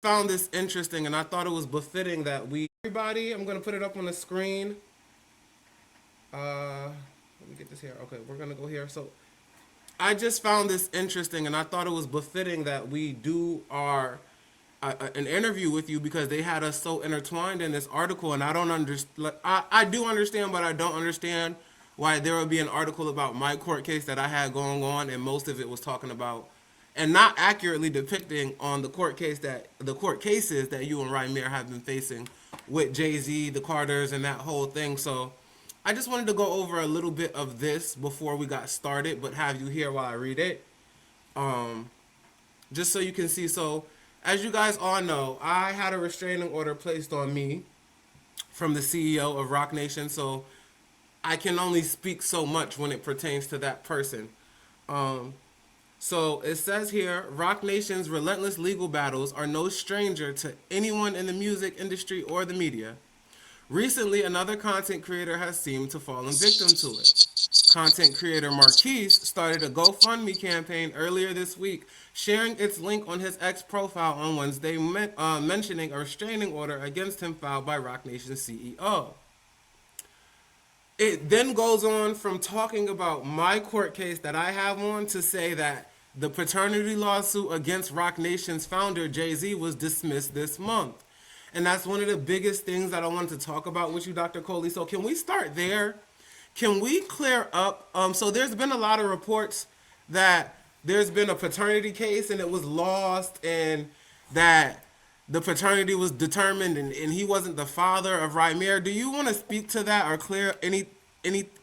found this interesting, and I thought it was befitting that we everybody. I'm gonna put it up on the screen. Let me get this here. Okay, we're gonna go here. So I just found this interesting, and I thought it was befitting that we do our an interview with you because they had us so intertwined in this article, and I don't understand. I do understand, but I don't understand why there would be an article about my court case that I had going on, and most of it was talking about and not accurately depicting on the court cases that you and Rymir have been facing with Jay Z, the Carters, and that whole thing. So I just wanted to go over a little bit of this before we got started, but have you here while I read it. Um, just so you can see. So, as you guys all know, I had a restraining order placed on me from the CEO of Rock Nation, so I can only speak so much when it pertains to that person. Um, so it says here, Rock Nation's relentless legal battles are no stranger to anyone in the music industry or the media. Recently, another content creator has seemed to fall victim to it. Content creator Marquise started a GoFundMe campaign earlier this week, sharing its link on his X profile on Wednesday, mentioning a restraining order against him filed by Rock Nation's CEO. It then goes on from talking about my court case that I have on to say that the paternity lawsuit against Rock Nation's founder, Jay Z, was dismissed this month. And that's one of the biggest things that I wanted to talk about with you, Dr. Coley. So, can we start there? Can we clear up? So, there's been a lot of reports that there's been a paternity case and it was lost, and that the paternity was determined and he wasn't the father of Rymir. Do you want to speak to that or clear any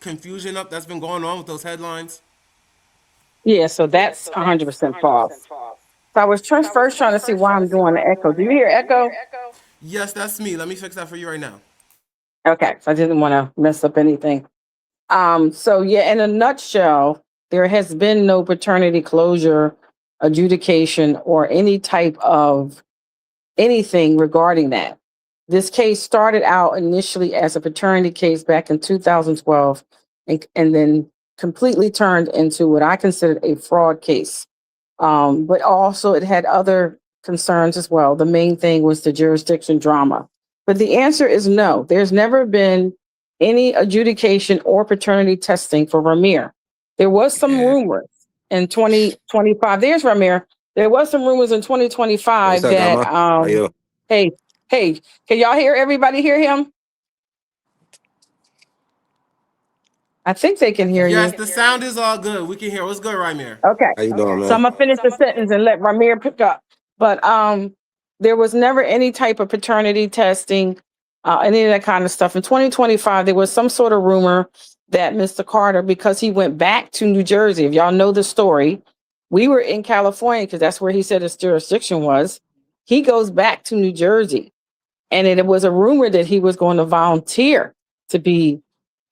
confusion up that's been going on with those headlines? Yeah, so that's 100% false. So I was first trying to see why I'm doing the echo. Do you hear echo? Yes, that's me. Let me fix that for you right now. Okay, so I didn't want to mess up anything. So yeah, in a nutshell, there has been no paternity closure, adjudication, or any type of anything regarding that. This case started out initially as a paternity case back in 2012 and then completely turned into what I considered a fraud case. But also, it had other concerns as well. The main thing was the jurisdiction drama. But the answer is no. There's never been any adjudication or paternity testing for Ramir. There was some Yeah. rumors in 2025. There's Ramir. There was some rumors in What's 2025 up, that Gamma? How you? hey, hey, can y'all hear everybody hear him? I think they can hear Yes, you. the sound is all good. We can hear. What's good, Rymir? Okay. How you doing, So I'm man? gonna finish the sentence and let Ramir pick up. But there was never any type of paternity testing, any of that kind of stuff. In 2025, there was some sort of rumor that Mr. Carter, because he went back to New Jersey, if y'all know the story, we were in California because that's where he said his jurisdiction was. He goes back to New Jersey, and it was a rumor that he was going to volunteer to be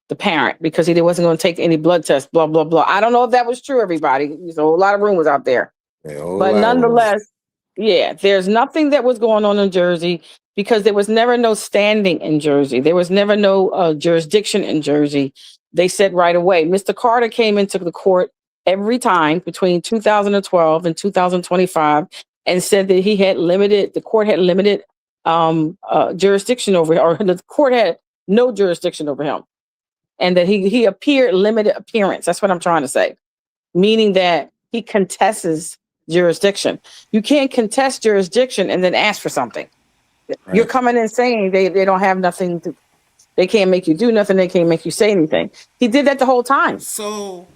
the parent because he wasn't going to take any blood tests, blah, blah, blah. I don't know if that was true, everybody. There's a whole lot of rumors out there. Yeah, a whole But lot of rumors. nonetheless, yeah, there's nothing that was going on in Jersey because there was never no standing in Jersey. There was never no jurisdiction in Jersey. They said right away, Mr. Carter came into the court every time between 2012 and 2025 and said that the court had limited jurisdiction over him, or the court had no jurisdiction over him, and that he appeared limited appearance. That's what I'm trying to say, meaning that he contests jurisdiction. You can't contest jurisdiction and then ask for something. You're Right. coming in saying they don't have nothing to, they can't make you do nothing, they can't make you say anything. He did that the whole time. So,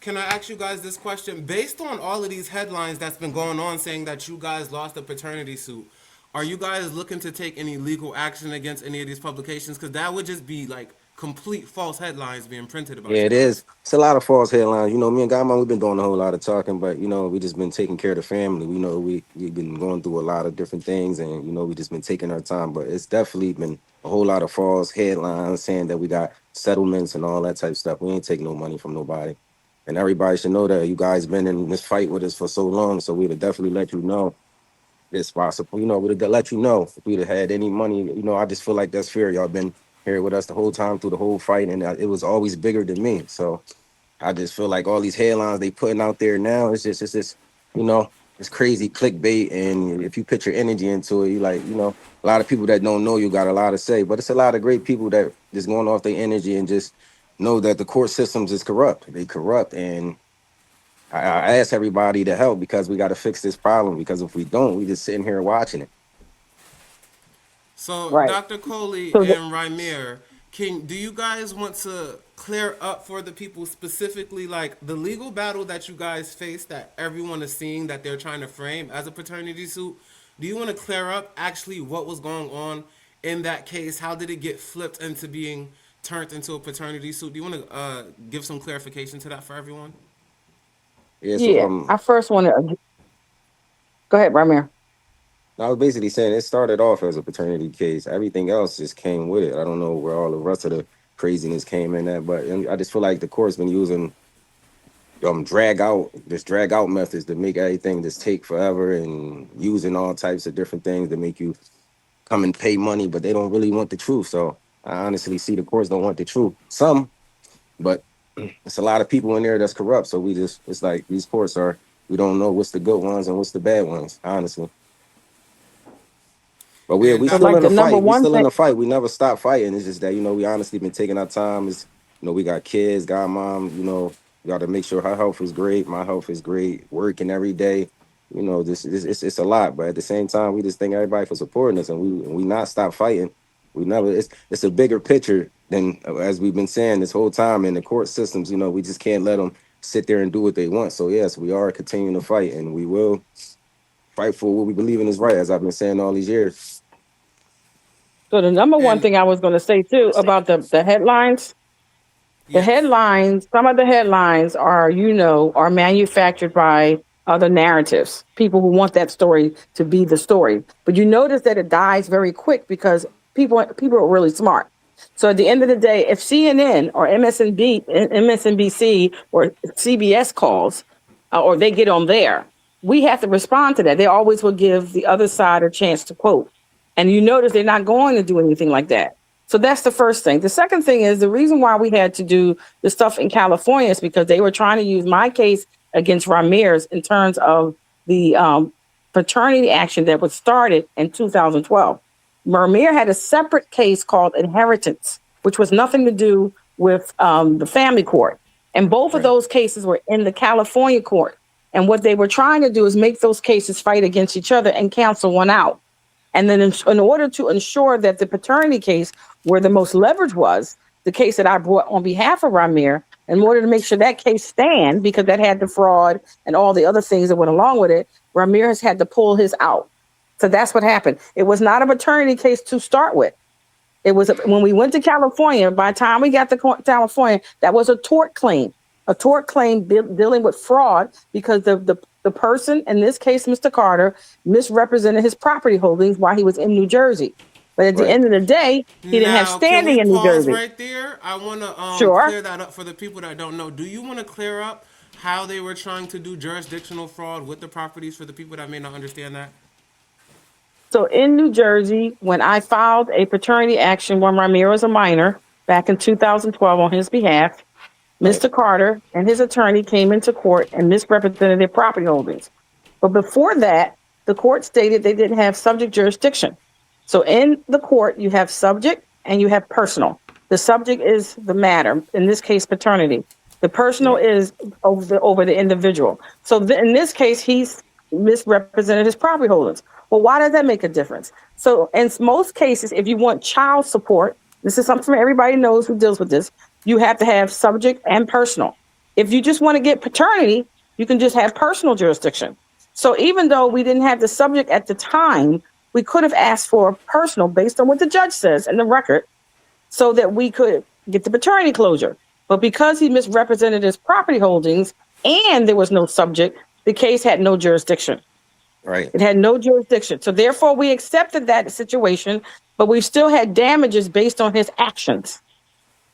can I ask you guys this question? Based on all of these headlines that's been going on saying that you guys lost a paternity suit, are you guys looking to take any legal action against any of these publications? Because that would just be like complete false headlines being printed about Yeah, you it guys. is. It's a lot of false headlines. You know, me and Gamma, we've been doing a whole lot of talking, but we just been taking care of the family. We know we've been going through a lot of different things, and we just been taking our time. But it's definitely been a whole lot of false headlines saying that we got settlements and all that type of stuff. We ain't taking no money from nobody, and everybody should know that you guys been in this fight with us for so long. So we'd have definitely let you know it's possible. We'd have let you know if we'd have had any money. I just feel like that's fair. Y'all been here with us the whole time through the whole fight, and it was always bigger than me. So I just feel like all these headlines they putting out there now, it's just, you know, it's crazy clickbait, and if you put your energy into it, you like, a lot of people that don't know you got a lot to say, but it's a lot of great people that just going off their energy and just know that the court systems is corrupt. They corrupt, and I ask everybody to help because we got to fix this problem. Because if we don't, we just sitting here watching it. So, Right. Dr. Coley So and Rymir, do you guys want to clear up for the people specifically, like the legal battle that you guys face that everyone is seeing that they're trying to frame as a paternity suit? Do you want to clear up actually what was going on in that case? How did it get flipped into being turned into a paternity suit? Do you want to give some clarification to that for everyone? Yeah. So yeah, I first want to go ahead, Ramir. I was basically saying it started off as a paternity case. Everything else just came with it. I don't know where all the rest of the craziness came in at, but I just feel like the court's been using drag out methods to make everything just take forever, and using all types of different things to make you come and pay money, but they don't really want the truth. So I honestly see the courts don't want the truth. Some, but it's a lot of people in there that's corrupt. So it's like these courts are, we don't know what's the good ones and what's the bad ones, honestly. But And we So still Dr. like in the the number fight. We one still in thing, the fight. We never stop fighting. It's just that we honestly been taking our time. We got kids, got mom. We got to make sure her health is great. My health is great. Working every day. This it's a lot. But at the same time, we just thank everybody for supporting us, and we not stop fighting. We never. It's a bigger picture than, as we've been saying this whole time, in the court systems. We just can't let them sit there and do what they want. So yes, we are continuing to fight, and we will fight for what we believe in is right, as I've been saying all these years. so the number one and thing I was going to say too about the headlines. The yes, headlines, some of the headlines are, are manufactured by other narratives, people who want that story to be the story. But you notice that it dies very quick because people are really smart. So at the end of the day, if CNN or MSNBC or CBS calls, or they get on there, we have to respond to that. They always will give the other side a chance to quote. And you notice they're not going to do anything like that. So that's the first thing. The second thing is the reason why we had to do the stuff in California is because they were trying to use my case against Ramirez in terms of the paternity action that was started in 2012. Ramirez had a separate case called inheritance, which was nothing to do with the family court. And both of right. those cases were in the California court. And what they were trying to do is make those cases fight against each other and cancel one out. And then in order to ensure that the paternity case, where the most leverage was, the case that I brought on behalf of Ramir, in order to make sure that case stand, because that had the fraud and all the other things that went along with it, Ramir has had to pull his out. So that's what happened. It was not a paternity case to start with. It was when we went to California. By the time we got to California, that was a tort claim dealing with fraud because the person, in this case, Mr. Carter, misrepresented his property holdings while he was in New Jersey. But at the Right. end of the day, he didn't have Now, can we standing in New pause Jersey. right there? I want to Sure. clear that up for the people that don't know. Do you want to clear up how they were trying to do jurisdictional fraud with the properties for the people that may not understand that? So in New Jersey, when I filed a paternity action when Ramiro was a minor back in 2012 on his behalf, Right. Mr. Carter and his attorney came into court and misrepresented their property holdings. But before that, the court stated they didn't have subject jurisdiction. So in the court, you have subject and you have personal. The subject is the matter, in this case, paternity. The personal Right. is over the individual. So in this case, he's misrepresented his property holdings. Well, why does that make a difference? So in most cases, if you want child support, this is something everybody knows who deals with this, you have to have subject and personal. If you just want to get paternity, you can just have personal jurisdiction. So even though we didn't have the subject at the time, we could have asked for personal based on what the judge says in the record so that we could get the paternity closure. But because he misrepresented his property holdings and there was no subject, the case had no jurisdiction. Right. It had no jurisdiction. So therefore, we accepted that situation, but we still had damages based on his actions.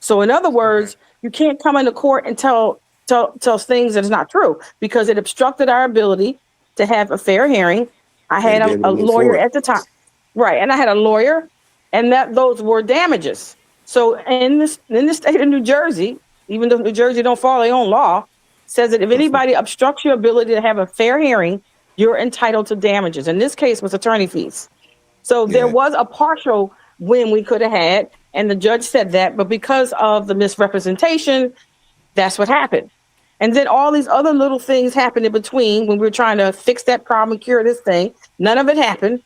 So in other Okay. words, you can't come into court and tell things that is not true because it obstructed our ability to have a fair hearing. I Yeah, to had be able to a move lawyer forward. at the time, right? And I had a lawyer, and that those were damages. So in the state of New Jersey, even though New Jersey don't follow their own law, says that if anybody obstructs your ability to have a fair hearing, you're entitled to damages. In this case, was attorney fees. So there Yeah. was a partial win we could have had, and the judge said that, but because of the misrepresentation, that's what happened. And then all these other little things happened in between when we were trying to fix that problem, cure this thing. None of it happened.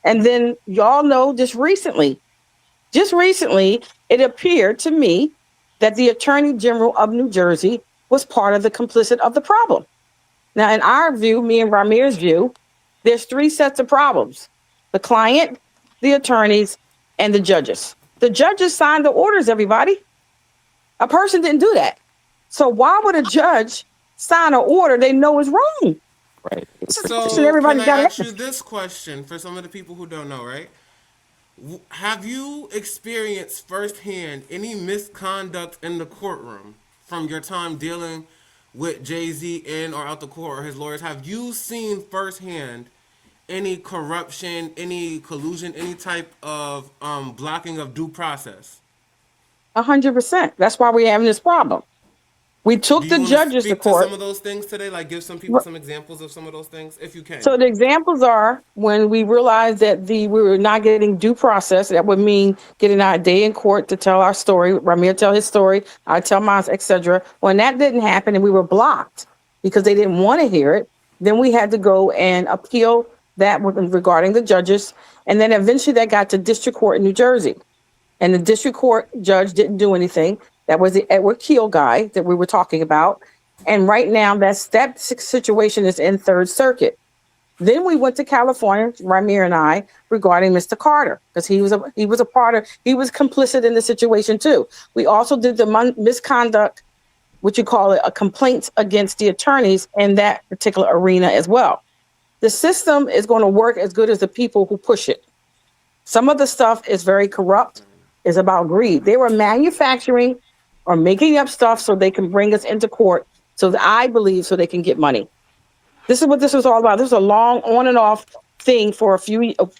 And then y'all know just recently, it appeared to me that the Attorney General of New Jersey was part of the complicit of the problem. Now, in our view, me and Rymir's view, there's three sets of problems: the client, the attorneys, and the judges. The judges signed the orders, everybody. A person didn't do that. So why would a judge sign an order they know is wrong? Right. This is a question So can everybody's I got to ask you ask. this question for some of the people who don't know, right? Have you experienced firsthand any misconduct in the courtroom from your time dealing with Jay Z in or out the court or his lawyers? Have you seen firsthand any corruption, any collusion, any type of blocking of due process? 100%. That's why we're having this problem. We Do took you the want to judges to speak to some court. of those things today? Like give some people some examples of some of those things, if you can. So the examples are when we realized that we were not getting due process. That would mean getting our day in court to tell our story. Rymir tell his story, I tell mine, etc. When that didn't happen and we were blocked because they didn't want to hear it, then we had to go and appeal that regarding the judges, and then eventually that got to district court in New Jersey, and the district court judge didn't do anything. That was the Edward Keel guy that we were talking about, and right now that situation is in Third Circuit. Then we went to California, Rymir and I, regarding Mr. Carter, because he was complicit in the situation too. We also did the misconduct, what you call it, a complaint against the attorneys in that particular arena as well. The system is going to work as good as the people who push it. Some of the stuff is very corrupt, is about greed. They were manufacturing or making up stuff so they can bring us into court, so that I believe so they can get money. This is what this was all about. This was a long on and off thing for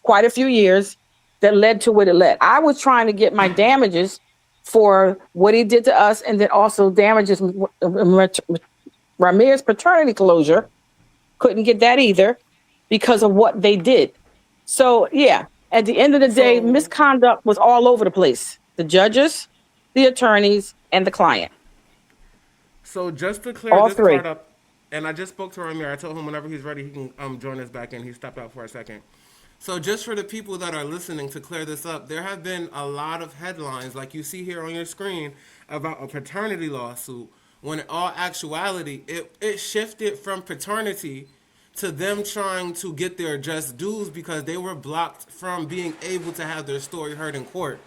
quite a few years that led to what it led. I was trying to get my damages for what he did to us, and then also damages Rymir's paternity closure. Couldn't get that either because of what they did. So yeah, at the end of the day, So misconduct was all over the place. The judges, the attorneys, and the client. So just to clear All this part three. up, and I just spoke to Rymir. I told him whenever he's ready, he can join us back in. He stepped out for a second. So just for the people that are listening, to clear this up, there have been a lot of headlines, like you see here on your screen, about a paternity lawsuit. When in all actuality, it shifted from paternity to them trying to get their just dues because they were blocked from being able to have their story heard in court.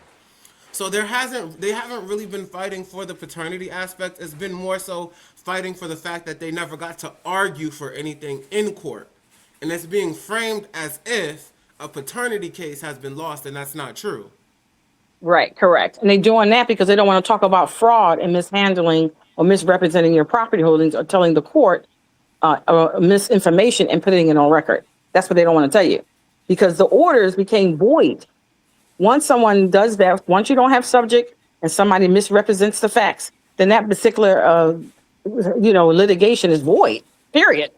So they haven't really been fighting for the paternity aspect. It's been more so fighting for the fact that they never got to argue for anything in court. And it's being framed as if a paternity case has been lost, and that's not true. Right, correct. And they're doing that because they don't want to talk about fraud and mishandling or misrepresenting your property holdings or telling the court misinformation and putting it on record. That's what they don't want to tell you because the orders became void. Once someone does that, once you don't have subject and somebody misrepresents the facts, then that particular litigation is void. Period.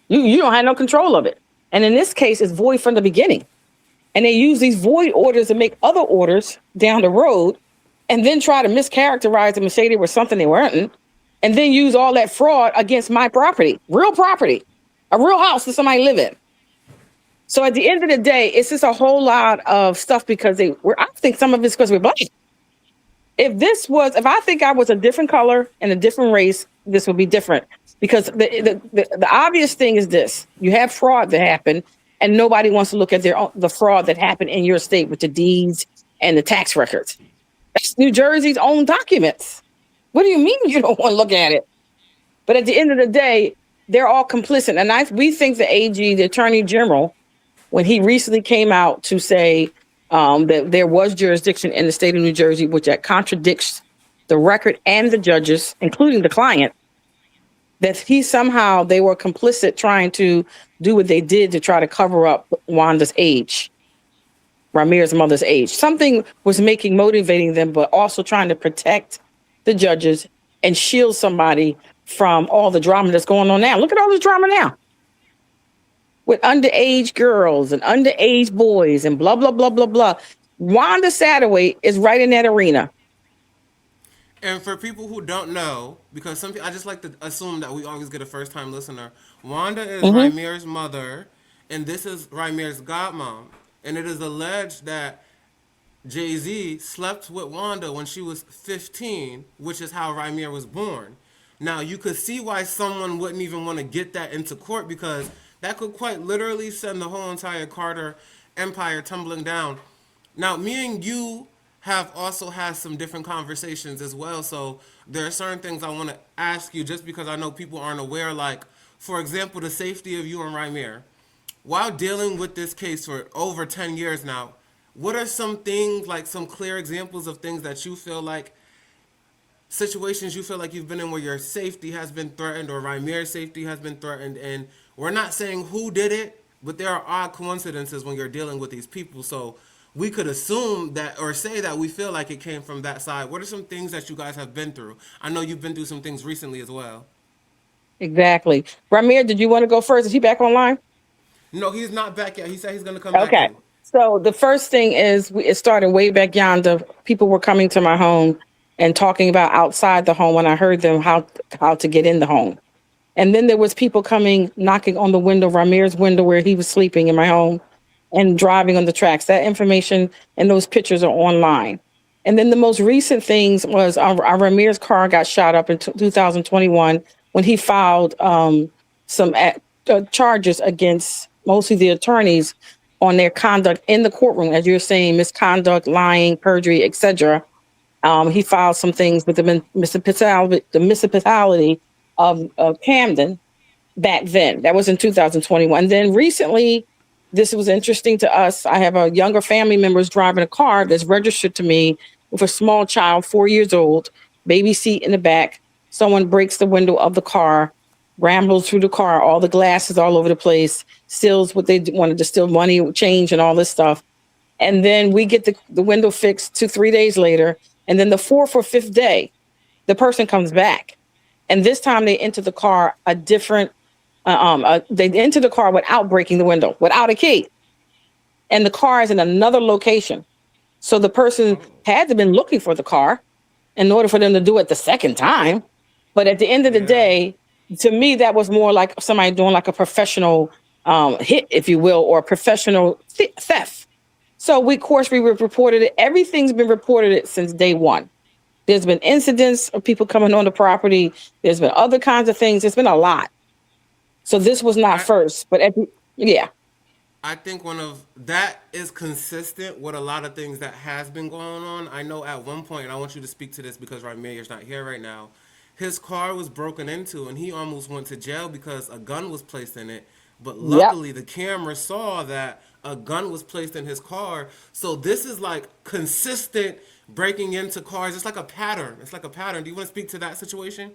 You don't have no control of it. And in this case, it's void from the beginning. And they use these void orders to make other orders down the road, and then try to mischaracterize them and say they were something they weren't, and then use all that fraud against my property, a real house that somebody live in. So at the end of the day, it's just a whole lot of stuff because I think some of it's because we're black. If I think I was a different color and a different race, this would be different. Because the obvious thing is this: you have fraud that happened, and nobody wants to look at the fraud that happened in your state with the deeds and the tax records. That's New Jersey's own documents. What do you mean you don't want to look at it? But at the end of the day, they're all complicit. And we think the AG, the Attorney General, when he recently came out to say that there was jurisdiction in the state of New Jersey, which that contradicts the record and the judges, including the client, that they were complicit trying to do what they did to try to cover up Wanda's age, Rymir's mother's age. Something was motivating them, but also trying to protect the judges and shield somebody from all the drama that's going on now. Look at all this drama now. with underage girls and underage boys and blah, blah, blah, blah, blah. Wanda Satterthwaite is right in that arena. And for people who don't know, because some people, I just like to assume that we always get a first time listener. Wanda is Hmm. Rymir's mother, and this is Rymir's godmom. And it is alleged that Jay Z slept with Wanda when she was 15, which is how Rymir was born. Now, you could see why someone wouldn't even want to get that into court because that could quite literally send the whole entire Carter empire tumbling down. Now, me and you have also had some different conversations as well. So, there are certain things I want to ask you just because I know people aren't aware. Like, for example, the safety of you and Rymir while dealing with this case for over 10 years now, what are some things, like some clear examples of things that you feel like, situations you feel like you've been in where your safety has been threatened or Rymir's safety has been threatened? And we're not saying who did it, but there are odd coincidences when you're dealing with these people. So we could assume that or say that we feel like it came from that side. What are some things that you guys have been through? I know you've been through some things recently as well. Exactly. Ramir, did you want to go first? Is he back online? No, he's not back yet. He said he's going to come back Okay. in. So the first thing is it started way back yonder. People were coming to my home and talking about outside the home when I heard them how to get in the home. And then there was people coming knocking on the window, Ramir's window where he was sleeping in my home and driving on the tracks. That information and those pictures are online. And then the most recent things was our Ramir's car got shot up in 2021 when he filed some charges against mostly the attorneys on their conduct in the courtroom, as you're saying, misconduct, lying, perjury, etc. He filed some things with the municipality of Camden back then. That was in 2021. Then recently, this was interesting to us. I have a younger family members driving a car that's registered to me with a small child, 4 years old, baby seat in the back. Someone breaks the window of the car, rambles through the car, all the glasses all over the place, steals what they wanted to steal, money, change, and all this stuff. And then we get the window fixed 2, 3 days later. And then the fourth or fifth day, the person comes back. And this time they enter the car a different they enter the car without breaking the window, without a key, and the car is in another location. So the person Oh, had to have been looking for the car in order for them to do it the second time. But at the end of the yeah. day, to me, that was more like somebody doing like a professional hit, if you will, or professional theft. So we, of course, we reported it. Everything's been reported it since day one. There's been incidents of people coming on the property. There's been other kinds of things. It's been a lot. So this was not I first, but yeah, I think one of that is consistent with a lot of things that has been going on. I know at one point, and I want you to speak to this because Rymir's not here right now. His car was broken into, and he almost went to jail because a gun was placed in it. But yep, luckily, the camera saw that a gun was placed in his car. So this is like consistent breaking into cars. It's like a pattern. It's like a pattern. Do you want to speak to that situation?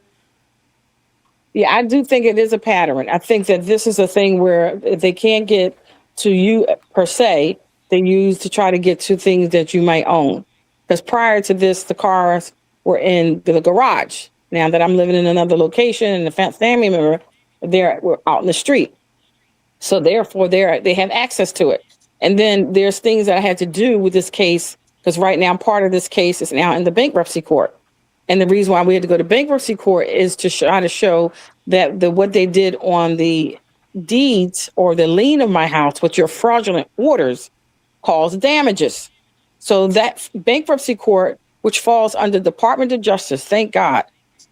yeah, I do think it is a pattern. I think that this is a thing where if they can't get to you per se, they use to try to get to things that you might own. Because prior to this, the cars were in the garage. Now that I'm living in another location and the family member, they're we're out in the street. So therefore, they have access to it. And then there's things that I had to do with this case because right now part of this case is now in the bankruptcy court. And the reason why we had to go to bankruptcy court is to try to show that what they did on the deeds or the lien of my house with your fraudulent orders caused damages. So that bankruptcy court, which falls under Department of Justice, thank God.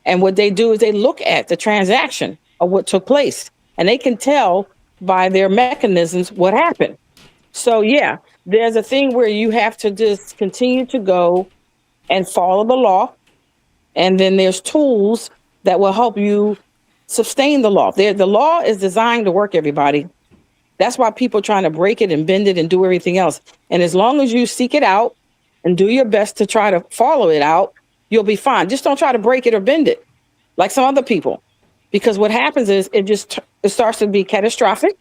And what they do is they look at the transaction of what took place, and they can tell by their mechanisms what happened. So yeah, there's a thing where you have to just continue to go and follow the law, and then there's tools that will help you sustain the law. The law is designed to work, everybody. That's why people are trying to break it and bend it and do everything else. And as long as you seek it out and do your best to try to follow it out, you'll be fine. Just don't try to break it or bend it like some other people. Because what happens is it starts to be catastrophic.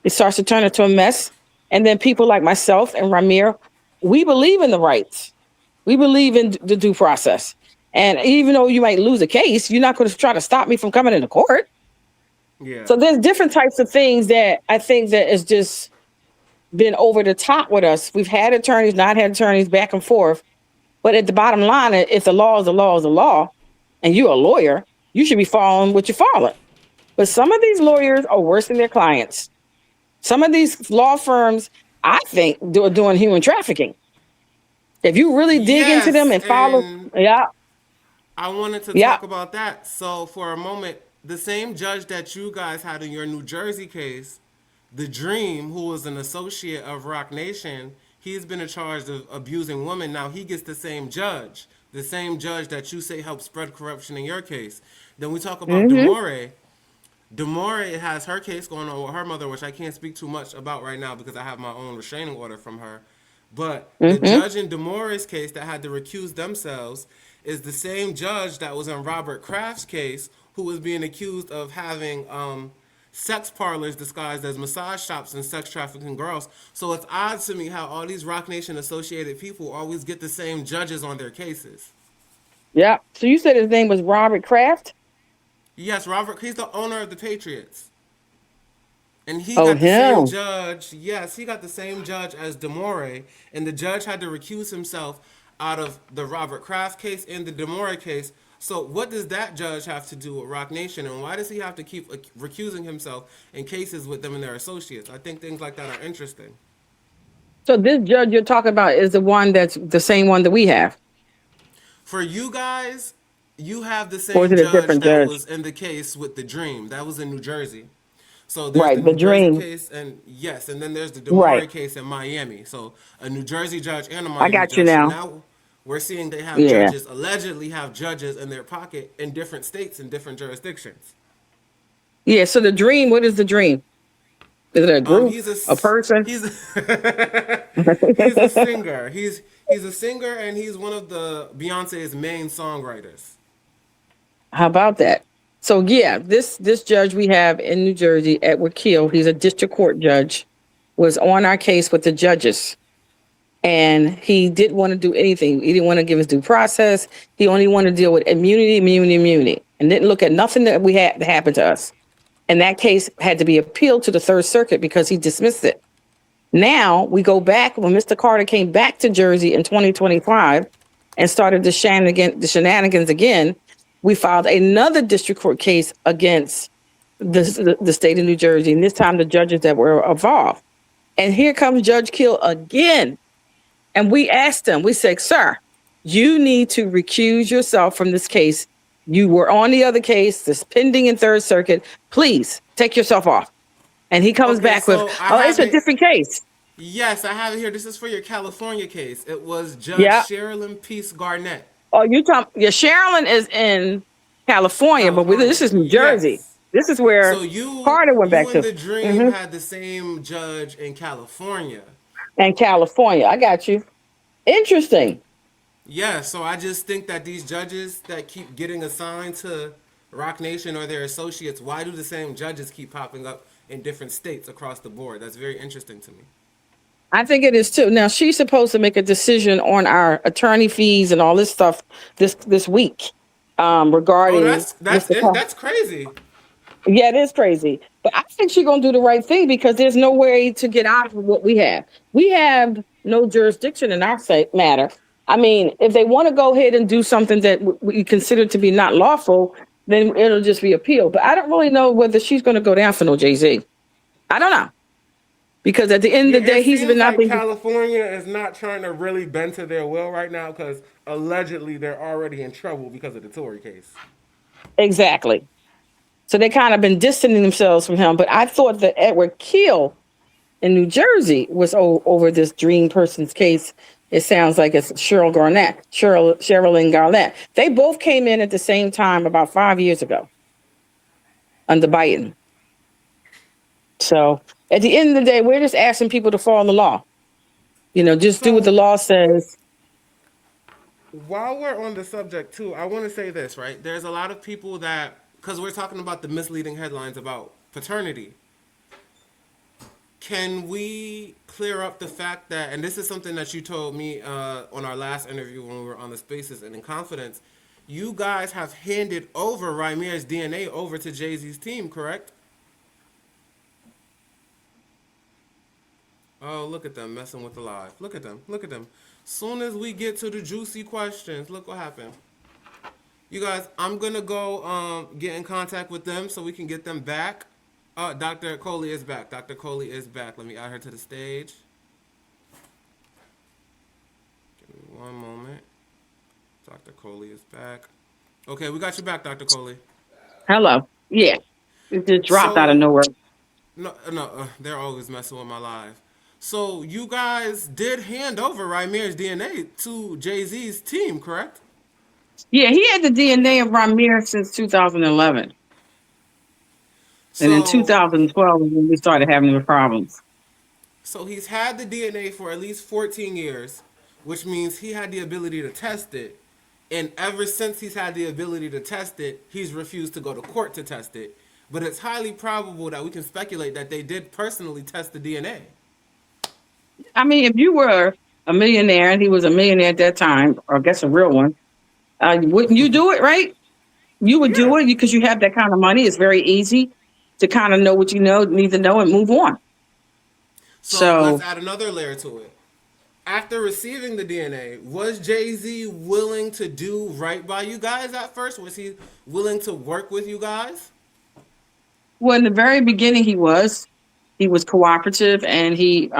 It starts to turn into a mess. And then people like myself and Rymir, we believe in the rights. We believe in the due process. And even though you might lose a case, you're not going to try to stop me from coming into court. Yeah. So there's different types of things that I think that is just been over the top with us. We've had attorneys, not had attorneys, back and forth. But at the bottom line, if the law is the law is the law, and you're a lawyer, you should be following what you're following. But some of these lawyers are worse than their clients. Some of these law firms, I think, are doing human trafficking. If you really dig into them Yes, and follow, and yeah, I wanted to yeah, talk about that. So, for a moment, the same judge that you guys had in your New Jersey case, the Dream, who was an associate of Rock Nation, he's been charged of abusing women. Now he gets the same judge that you say helped spread corruption in your case. Then we talk about mm-hmm, Demore. Demore has her case going on with her mother, which I can't speak too much about right now because I have my own restraining order from her. But the mm-hmm, judge in Demore's case that had to recuse themselves is the same judge that was in Robert Kraft's case, who was being accused of having sex parlors disguised as massage shops and sex trafficking girls. So it's odd to me how all these Rock Nation associated people always get the same judges on their cases. yeah. So you said his name was Robert Kraft? Yes, Robert, he's the owner of the Patriots. And he Oh, got the same him. judge. Yes, he got the same judge as Demore, and the judge had to recuse himself out of the Robert Kraft case and the Demore case. So, what does that judge have to do with Rock Nation, and why does he have to keep recusing himself in cases with them and their associates? I think things like that are interesting. So this judge you're talking about is the one that's the same one that we have, For you guys, you have the or is same it a judge different that judge? was in the case with the Dream. That was in New Jersey. So there's the Right, the New Jersey dream. case, and yes, and then there's the Right, Demore case in Miami. So a New Jersey judge and a I Miami got you judge. So now. now we're seeing they have Yeah, judges, allegedly have judges in their pocket in different states and different jurisdictions. yeah. So the dream. What is the dream? Is it a group, He's a a person? he's he's a singer. He's a singer, and he's one of the Beyonce's main songwriters. How about that? So yeah, this judge we have in New Jersey, Edward Keel, he's a district court judge, was on our case with the judges. And he didn't want to do anything. He didn't want to give us due process. He only wanted to deal with immunity, immunity, immunity, and didn't look at nothing that we had that happened to us. And that case had to be appealed to the Third Circuit because he dismissed it. Now we go back when Mr. Carter came back to Jersey in 2025 and started the shenanigans again. We filed another district court case against the state of New Jersey, and this time the judges that were involved. And here comes Judge Kill again. And we asked him, we said, sir, you need to recuse yourself from this case. You were on the other case, this pending in Third Circuit. Please take yourself off. And he comes Okay, back with, so I oh, it's have a it. different case. Yes, I have it here. This is for your California case. It was Judge Yeah. Sherilyn Peace Garnett, Oh, you talking? Yeah, Sherilyn is in California, but California. this is New Jersey. Yes. This is So where you Carter went you back and to. the Dream Hmm. had the same judge in California. And California, I got you. Interesting. Yeah, so I just think that these judges that keep getting assigned to Rock Nation or their associates, why do the same judges keep popping up in different states across the board? That's very interesting to me. I think it is too. Now she's supposed to make a decision on our attorney fees and all this stuff this week, Oh, regarding Mr. that's crazy. Yeah, it is crazy. But I think she's gonna do the right thing because there's no way to get out of what we have. We have no jurisdiction in our matter. I mean, if they want to go ahead and do something that we consider to be not lawful, then it'll just be appealed. But I don't really know whether she's going to go down for no Jay Z. I don't know because at the end Yeah, of the day, it he's seems been not like being California is not trying to really bend to their will right now because allegedly they're already in trouble because of the Tory case. exactly. So they kind of been distancing themselves from him. But I thought that Edward Keel in New Jersey was over this dream person's case. It sounds like it's Sherilyn Garnett. They both came in at the same time about 5 years ago under Biden. So at the end of the day, we're just asking people to follow the law. Just do what the So law says. while we're on the subject too, I want to say this, right? There's a lot of people that, because we're talking about the misleading headlines about paternity, can we clear up the fact that, and this is something that you told me on our last interview when we were on the Spaces and in Confidence, you guys have handed over Rymir's DNA over to Jay Z's team, correct? Oh, look at them messing with the live. Look at them. Look at them. Soon as we get to the juicy questions, look what happened. You guys, I'm gonna go get in contact with them so we can get them back. Dr. Coley is back. Dr. Coley is back. Let me add her to the stage. Give me one moment. Dr. Coley is back. Okay, we got you back, Dr. Coley. Hello. Yeah, it just dropped out of So, nowhere. no, no, they're always messing with my live. So, you guys did hand over Rymir's DNA to Jay Z's team, correct? Yeah, he had the DNA of Rymir since 2011. And in So, 2012 is when we started having the problems. so he's had the DNA for at least 14 years, which means he had the ability to test it. And ever since he's had the ability to test it, he's refused to go to court to test it. But it's highly probable that we can speculate that they did personally test the DNA. I mean, if you were a millionaire and he was a millionaire at that time, or I guess a real one, wouldn't you do it, right? You would Yeah. do it because you have that kind of money. It's very easy to kind of know what you know, need to know, and move on. So let's So, add another layer to it. After receiving the DNA, was Jay Z willing to do right by you guys at first? Was he willing to work with you guys? well, in the very beginning, he was cooperative, and he's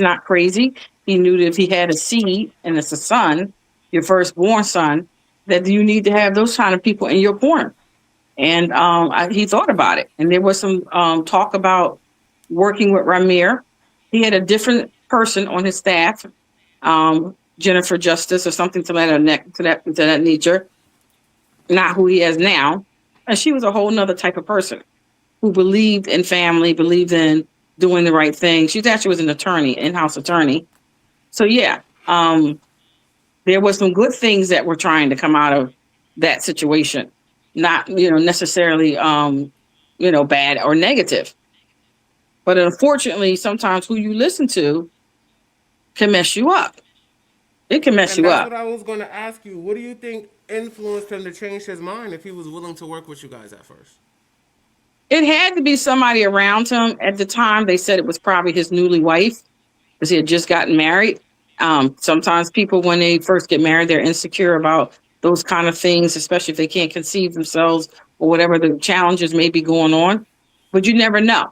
not crazy. He knew that if he had a seed and it's a son, your firstborn son, that you need to have those kind of people in your corner. And he thought about it, and there was some talk about working with Ramir. He had a different person on his staff, Jennifer Justice or something to that nature, not who he has now. And she was a whole nother type of person who believed in family, believed in doing the right thing. She actually was an attorney, in-house attorney. So yeah, there was some good things that were trying to come out of that situation, not necessarily bad or negative. But unfortunately, sometimes who you listen to can mess you up. It can mess And you that's up. what I was going to ask you. What do you think influenced him to change his mind if he was willing to work with you guys at first? It had to be somebody around him at the time. They said it was probably his newly wife because he had just gotten married. Sometimes people, when they first get married, they're insecure about those kind of things, especially if they can't conceive themselves or whatever the challenges may be going on. But you never know.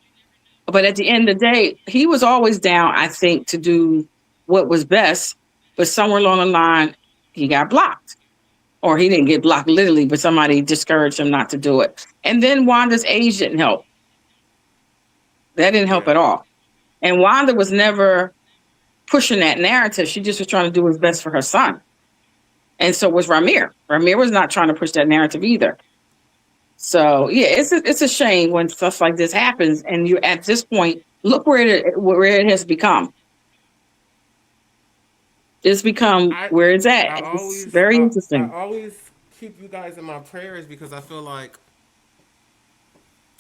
But at the end of the day, he was always down, I think, to do what was best. But somewhere along the line, he got blocked. Or he didn't get blocked literally, but somebody discouraged him not to do it. And then Wanda's age didn't help. That didn't help Yeah. at all. And Wanda was never pushing that narrative. She just was trying to do what's best for her son. And so was Ramir. Ramir was not trying to push that narrative either. So yeah, it's a shame when stuff like this happens, and you at this point look where it has become. It's become I where it's at. I It's always very I interesting. always keep you guys in my prayers because I feel like,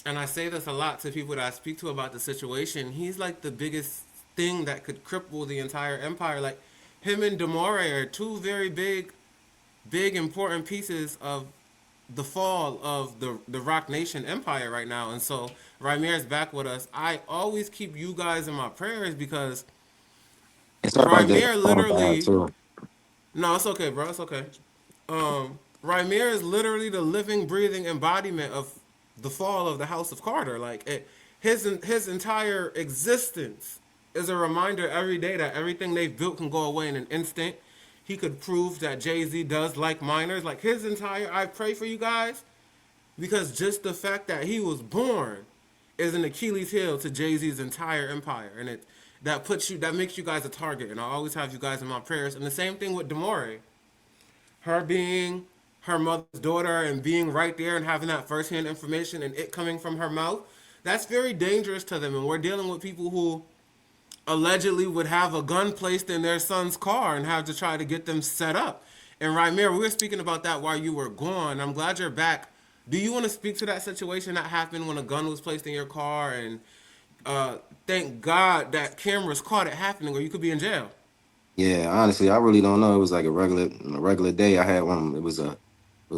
and I say this a lot to people that I speak to about the situation, he's like the biggest thing that could cripple the entire empire. Like him and Demore are two very big important pieces of the fall of the Rock Nation Empire right now. And so Rymir's back with us. I always keep you guys in my prayers because And sorry about that. Rymir Phone down literally, too. no, it's okay, bro. It's okay. Rymir is literally the living, breathing embodiment of the fall of the House of Carter. Like his entire existence is a reminder every day that everything they've built can go away in an instant. He could prove that Jay Z does like minors. Like his entire, I pray for you guys because just the fact that he was born is an Achilles heel to Jay Z's entire empire, and that makes you guys a target. And I always have you guys in my prayers. And the same thing with Demore, her being her mother's daughter and being right there and having that firsthand information and it coming from her mouth, that's very dangerous to them. And we're dealing with people who allegedly would have a gun placed in their son's car and have to try to get them set up. And Rymir, we were speaking about that while you were gone. I'm glad you're back. Do you want to speak to that situation that happened when a gun was placed in your car? And thank God that cameras caught it happening, or you could be in jail. Yeah, honestly, I really don't know. It was like a regular day. I had one. It was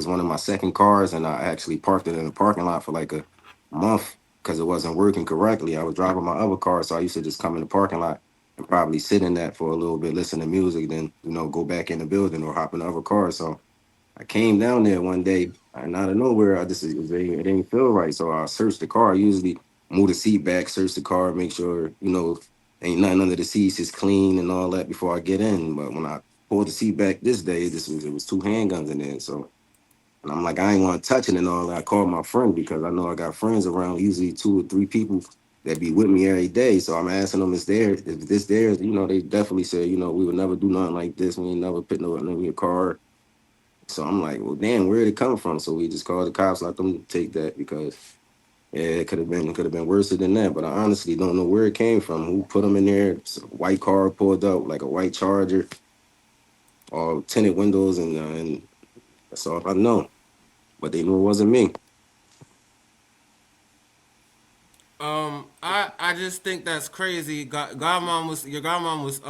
one of my second cars, and I actually parked it in the parking lot for like a month. because it wasn't working correctly. I was driving my other car, so I used to just come in the parking lot and probably sit in that for a little bit, listen to music, then go back in the building or hop in the other car. So I came down there one day and out of nowhere, it didn't feel right. So I searched the car. I usually move the seat back, search the car, make sure ain't nothing under the seats, it's clean and all that before I get in. But when I pulled the seat back this day, it was two handguns in there. So and I'm like, I ain't want to touch it and all that. I called my friend because I know I got friends around, usually two or three people that be with me every day. So I'm asking them, if this there, they definitely said, we would never do nothing like this. We ain't never put no in your car. So I'm like, well, damn, where did it come from? So we just called the cops, let them take that because yeah, it could have been worse than that. But I honestly don't know where it came from. Who put them in there? It's a white car pulled up, like a white Charger, all tinted windows, and that's all I know. But they knew it wasn't me. I just think that's crazy. Your godmom was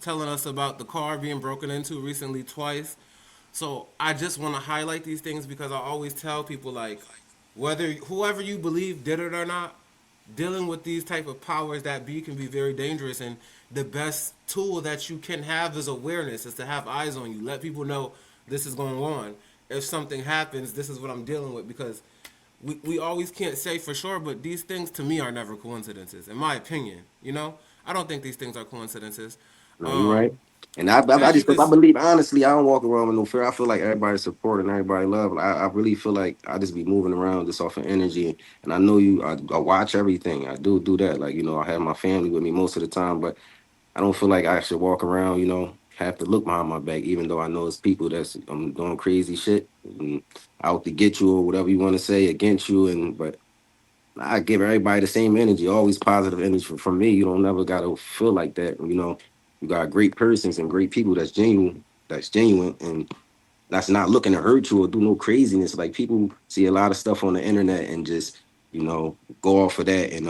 telling us about the car being broken into recently twice. So I just want to highlight these things because I always tell people like whether whoever you believe did it or not, dealing with these type of powers that be can be very dangerous, and the best tool that you can have is awareness, is to have eyes on you. Let people know this is going on. If something happens, this is what I'm dealing with because we always can't say for sure, but these things to me are never coincidences, in my opinion. I don't think these things are coincidences. No, you're Um, right. And I as you just could, I believe honestly, I don't walk around with no fear. I feel like everybody's supporting, everybody love. I really feel like I just be moving around just off of energy. And I know I watch everything. I do that. Like, I have my family with me most of the time, but I don't feel like I should walk around, have to look behind my back, even though I know it's people that's doing crazy shit and out to get you or whatever you want to say against you. But I give everybody the same energy, always positive energy from me. You don't never gotta feel like that. You got great persons and great people that's genuine, and that's not looking to hurt you or do no craziness. Like people see a lot of stuff on the internet and just, go off of that and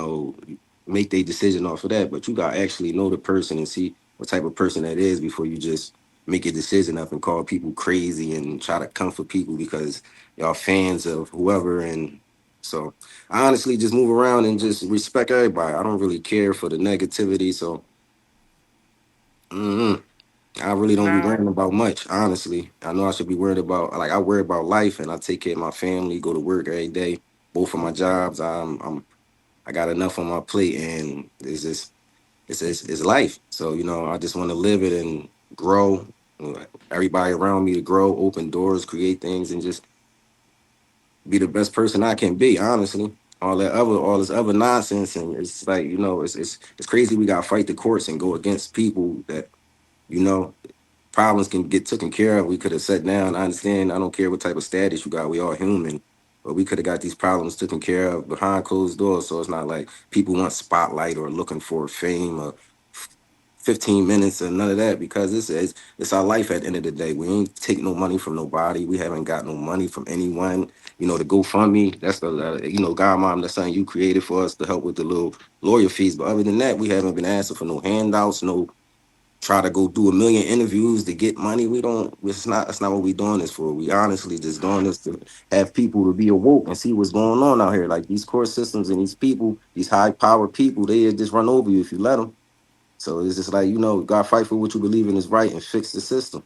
make their decision off of that. But you gotta actually know the person and see what type of person that is before you just make a decision up and call people crazy and try to comfort people because y'all fans of whoever. And so I honestly just move around and just respect everybody. I don't really care for the negativity. So mm, I really don't be now worrying about much, honestly. I know I should be worried about, like, I worry about life and I take care of my family, go to work every day, both of my jobs. I got enough on my plate, and it's life. So I just want to live it and grow. Everybody around me to grow, open doors, create things, and just be the best person I can be. Honestly, all this other nonsense, and it's like it's crazy. We got to fight the courts and go against people that you know problems can get taken care of. We could have sat down. I understand. I don't care what type of status you got. We all human. But we could have got these problems taken care of behind closed doors. So it's not like people want spotlight or looking for fame or 15 minutes or none of that because it's our life at the end of the day. We ain't take no money from nobody. We haven't got no money from anyone. The GoFundMe, that's God mom, that's something you created for us to help with the little lawyer fees. But other than that, we haven't been asking for no handouts, no try to go do a million interviews to get money. We don't. That's not what we doing this for. We honestly just doing this to have people to be awoke and see what's going on out here. Like these court systems and these people, these high powered people, they just run over you if you let them. So it's just like you gotta fight for what you believe in is right and fix the system,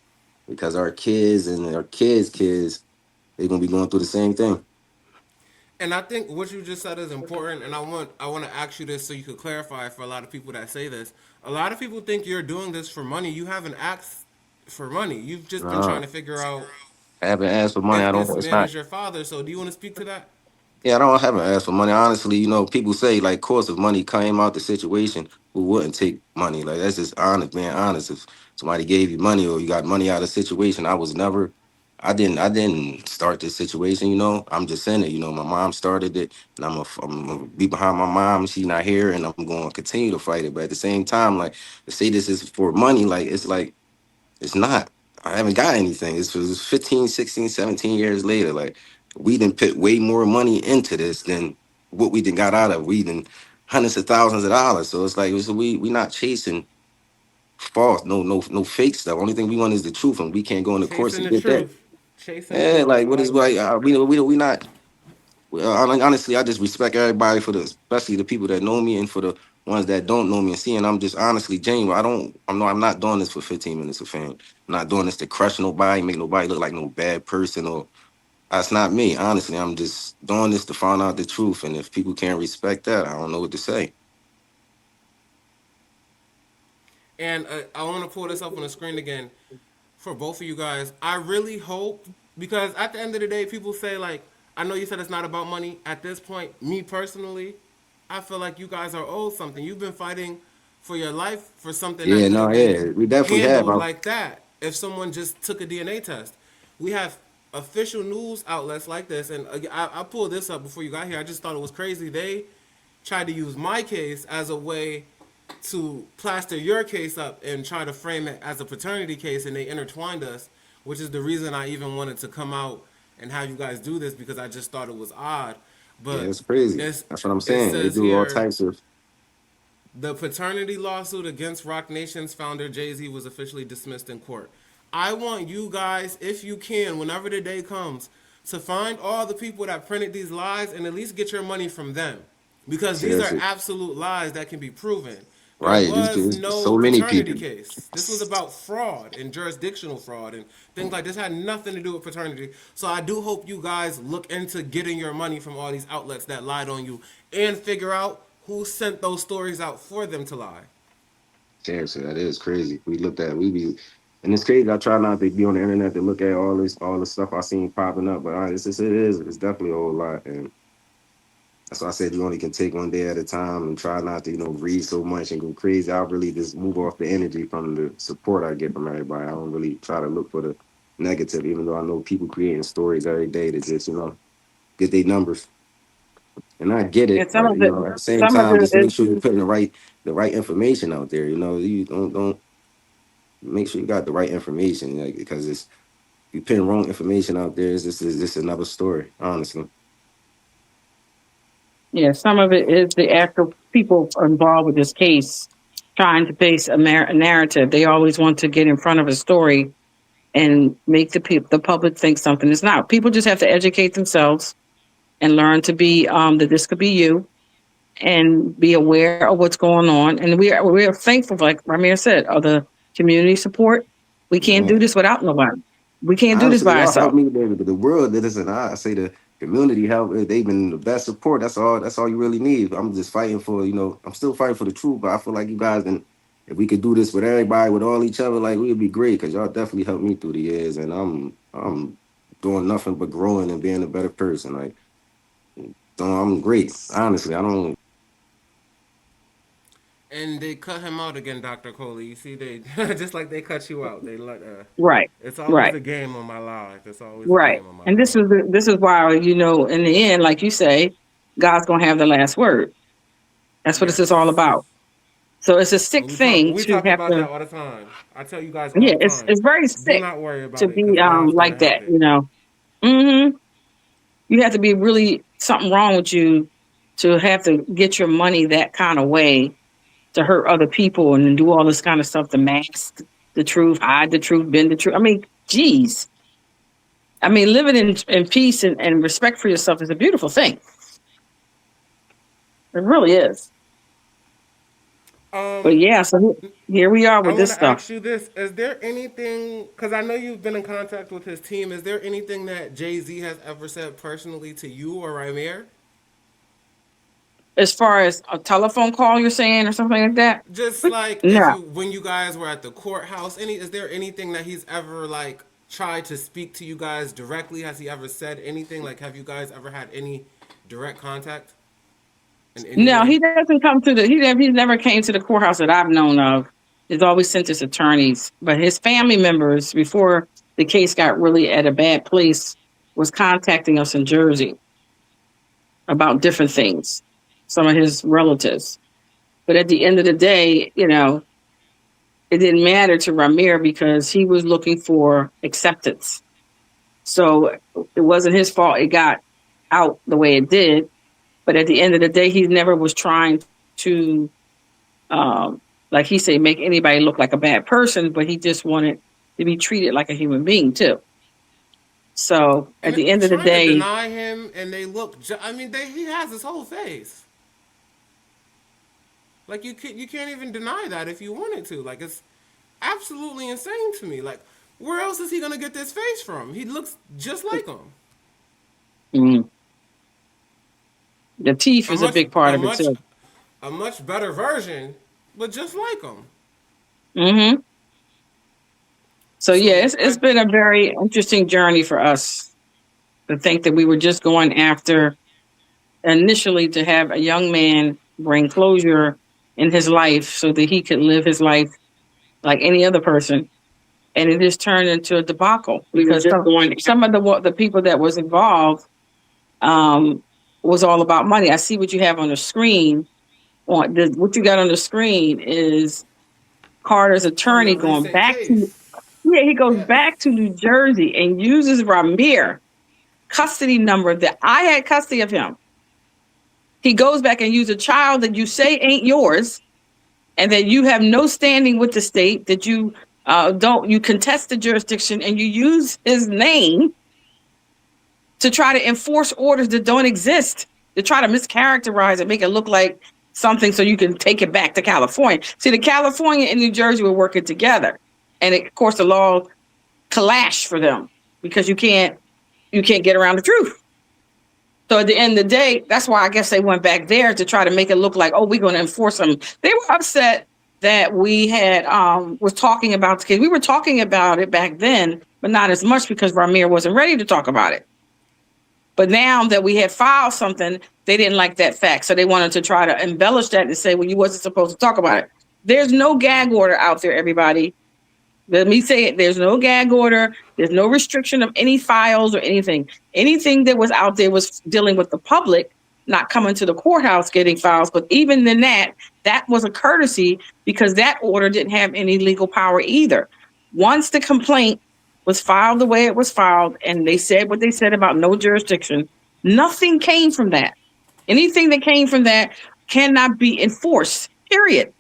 because our kids and our kids, they're gonna be going through the same thing. and I think what you just said is important, and I want to ask you this so you could clarify for a lot of people that say this. A lot of people think you're doing this for money. You haven't asked for money. You've just been trying Nah, to figure out I haven't asked for money. if I don't. this It's man not. is your father. So do you want to speak to that? Yeah, I don't haven't asked for money. Honestly, people say like, course, if money came out the situation, who wouldn't take money? Like that's just honest, being honest. If somebody gave you money or you got money out of the situation, I didn't start this situation. I'm just saying it. My mom started it, and I'm gonna be behind my mom. She's not here, and I'm going to continue to fight it. But at the same time, like to say this is for money, like it's not. I haven't got anything. It's 15, 16, 17 years later. Like we didn't put way more money into this than what we done got out of. We done hundreds of thousands of dollars. So it's like we not chasing false, no fake stuff. Only thing we want is the truth, and we can't go in the courts Chasing and the get that. truth. Chasing the Yeah, truth. like I what is like like that. we not Well, honestly, I just respect everybody for the, especially the people that know me and for the ones that don't know me and seeing. I'm just honestly genuine. I'm not doing this for 15 minutes of fame. I'm not doing this to crush nobody, make nobody look like no bad person or that's not me. Honestly, I'm just doing this to find out the truth. And if people can't respect that, I don't know what to say. And I want to pull this up on the screen again for both of you guys. I really hope, because at the end of the day, people say, like, I know you said it's not about money. At this point, me personally, I feel like you guys are owed something. You've been fighting for your life for something that Yeah, could no, have been yeah, we definitely have. handled like that if someone just took a DNA test. We have official news outlets like this, and I pulled this up before you got here. I just thought it was crazy. They tried to use my case as a way to plaster your case up and try to frame it as a paternity case, and they intertwined us, which is the reason I even wanted to come out and have you guys do this, because I just thought it was odd. Yeah, But it's crazy. it's That's what I'm it saying. They says do all here, types of. the paternity lawsuit against Rock Nation's founder Jay-Z was officially dismissed in court. I want you guys, if you can, whenever the day comes, to find all the people that printed these lies and at least get your money from them. Because these are Seriously, absolute lies that can be proven. There right? was It's no so many paternity people. case. This was about fraud and jurisdictional fraud and things like this. Had nothing to do with paternity. So I do hope you guys look into getting your money from all these outlets that lied on you and figure out who sent those stories out for them to lie. Seriously, that is crazy. We be, and it's crazy. I try not to be on the internet to look at all the stuff I seen popping up, but it's definitely a whole lot, and that's why I said you only can take one day at a time and try not to, read so much and go crazy. I really just move off the energy from the support I get from everybody. I don't really try to look for the negative, even though I know people creating stories every day to just, get their numbers. And I get Yeah, it, but at the same some of time, it just is, make sure you're putting the right information out there. You don't make sure you got the right information, like, because it's if you putting wrong information out there, it's just another story, honestly. yeah, some of it is the actual people involved with this case trying to base a narrative. They always want to get in front of a story and make the public think something is not. People just have to educate themselves and learn to be that this could be you and be aware of what's going on. And we are thankful, like Ramir said, of the community support. We can't do Yeah. this without nobody. We can't do this Honestly, by y'all help ourselves. me, the world. That isn't. I say the community help. They've been the best support. That's all. That's all you really need. I'm just fighting for. I'm still fighting for the truth. But I feel like you guys, and if we could do this with everybody, with all each other, like we'd be great. Cause y'all definitely helped me through the years, and I'm doing nothing but growing and being a better person. Like, so I'm great. Honestly, I don't. And they cut him out again, Dr. Coley. You see, they just like they cut you out. They let. Right, It's always right, a game on my life. It's always a right. game on my And life. this is why in the end, like you say, God's gonna have the last word. That's what this is all Yes. about. So it's a sick And we talk thing we to talk have about to. that all the time. I tell you guys all Yeah, the time. it's very Do sick not worry to about it, be because God's gonna like have that. it. Hmm. You have to be really something wrong with you to have to get your money that kind of way to hurt other people and then do all this kind of stuff to mask the truth, hide the truth, bend the truth. I mean, geez. I mean, living in peace and respect for yourself is a beautiful thing. It really is. But Um, yeah, so here we are I with want this to stuff. ask you this: is there anything? Because I know you've been in contact with his team. Is there anything that Jay Z has ever said personally to you or Rymir? As far as a telephone call, you're saying, or something like that? Just But like if no, you when you guys were at the courthouse, is there anything that he's ever like tried to speak to you guys directly? Has he ever said anything? Like, have you guys ever had any direct contact in any no, way? he doesn't come to he never came to the courthouse that I've known of. He's always sent his attorneys, but his family members, before the case got really at a bad place, was contacting us in Jersey about different things. Some of his relatives, but at the end of the day, it didn't matter to Ramir because he was looking for acceptance. So it wasn't his fault it got out the way it did. But at the end of the day, he never was trying to, like he said, make anybody look like a bad person, but he just wanted to be treated like a human being too. So at And the they're end of the trying to day, deny him, and they look. I mean, he has his whole face. Like you can't even deny that if you wanted to. Like it's absolutely insane to me. Like where else is he gonna get this face from? He looks just like him. mm, the teeth A is a much big part a of it much too. a much better version, but just like him. Hmm. So yeah, So it's been a very interesting journey for us to think that we were just going after initially to have a young man bring closure in his life so that he could live his life like any other person. And it just turned into a debacle because some of the people that was involved um, was all about money. I see what you have on the screen. What you got on the screen is Carter's from attorney the going recent back to, case, yeah, he goes yes. back to New Jersey and uses Rymir custody number that I had custody of him. He goes back and uses a child that you say ain't yours and that you have no standing with the state, that you don't, you contest the jurisdiction and you use his name to try to enforce orders that don't exist, to try to mischaracterize it, make it look like something so you can take it back to California. See, the California and New Jersey were working together. And of course the law clashed for them because you can't get around the truth. So at the end of the day, that's why I guess they went back there to try to make it look like, oh, we're going to enforce them. They were upset that we had was talking about the case. We were talking about it back then, but not as much because Rymir wasn't ready to talk about it. But now that we had filed something, they didn't like that fact. So they wanted to try to embellish that and say, well, you wasn't supposed to talk about it. There's no gag order out there, everybody. Let me say it. There's no gag order. There's no restriction of any files or anything. Anything that was out there was dealing with the public, not coming to the courthouse getting files. But even then that was a courtesy because that order didn't have any legal power either. Once the complaint was filed the way it was filed and they said what they said about no jurisdiction, nothing came from that. Anything that came from that cannot be enforced, period.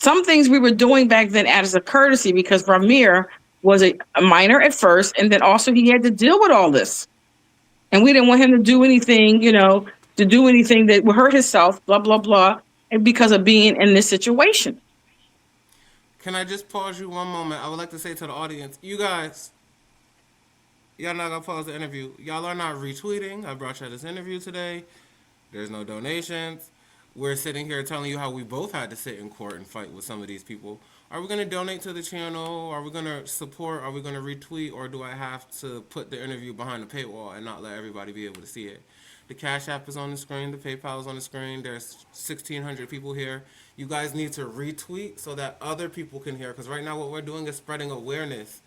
Some things we were doing back then as a courtesy because Rymir was a minor at first, and then also he had to deal with all this. And we didn't want him to do anything, to do anything that would hurt himself, blah, blah, blah, and because of being in this situation. Can I just pause you one moment? I would like to say to the audience, you guys, y'all not gonna pause the interview. Y'all are not retweeting. I brought you this interview today. There's no donations. We're sitting here telling you how we both had to sit in court and fight with some of these people. Are we going to donate to the channel? Are we going to support? Are we going to retweet? Or do I have to put the interview behind the paywall and not let everybody be able to see it? The Cash App is on the screen. The PayPal is on the screen. There's 1,600 people here. You guys need to retweet so that other people can hear. Because right now what we're doing is spreading awareness.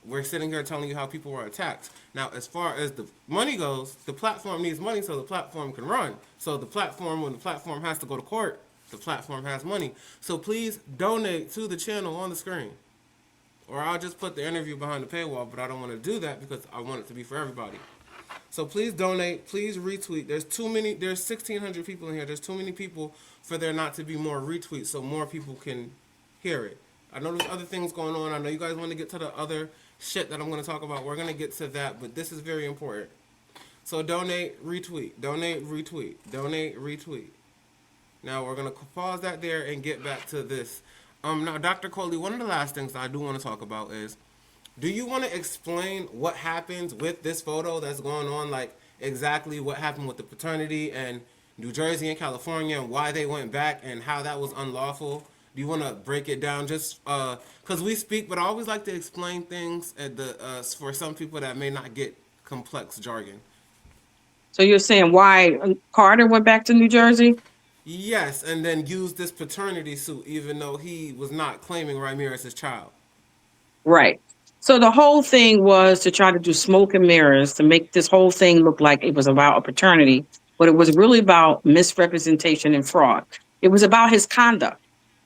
We're sitting here telling you how people were attacked. Now, as far as the money goes, the platform needs money so the platform can run. So the platform, when the platform has to go to court, the platform has money. So please donate to the channel on the screen. Or I'll just put the interview behind the paywall, but I don't want to do that because I want it to be for everybody. So please donate, please retweet. There's 1,600 people in here. There's too many people for there not to be more retweets so more people can hear it. I know there's other things going on. I know you guys want to get to the other shit that I'm going to talk about. We're going to get to that, but this is very important. So donate, retweet, donate, retweet, donate, retweet. Now we're going to pause that there and get back to this. Now, Dr. Coley, one of the last things I do want to talk about is, do you want to explain what happens with this photo that's going on, like exactly what happened with the fraternity and New Jersey and California and why they went back and how that was unlawful? Do you want to break it down just because we speak, but I always like to explain things for some people that may not get complex jargon. So you're saying why Carter went back to New Jersey? Yes, and then use this paternity suit even though he was not claiming Rymir as his child. Right. So the whole thing was to try to do smoke and mirrors to make this whole thing look like it was about a paternity, but it was really about misrepresentation and fraud. It was about his conduct,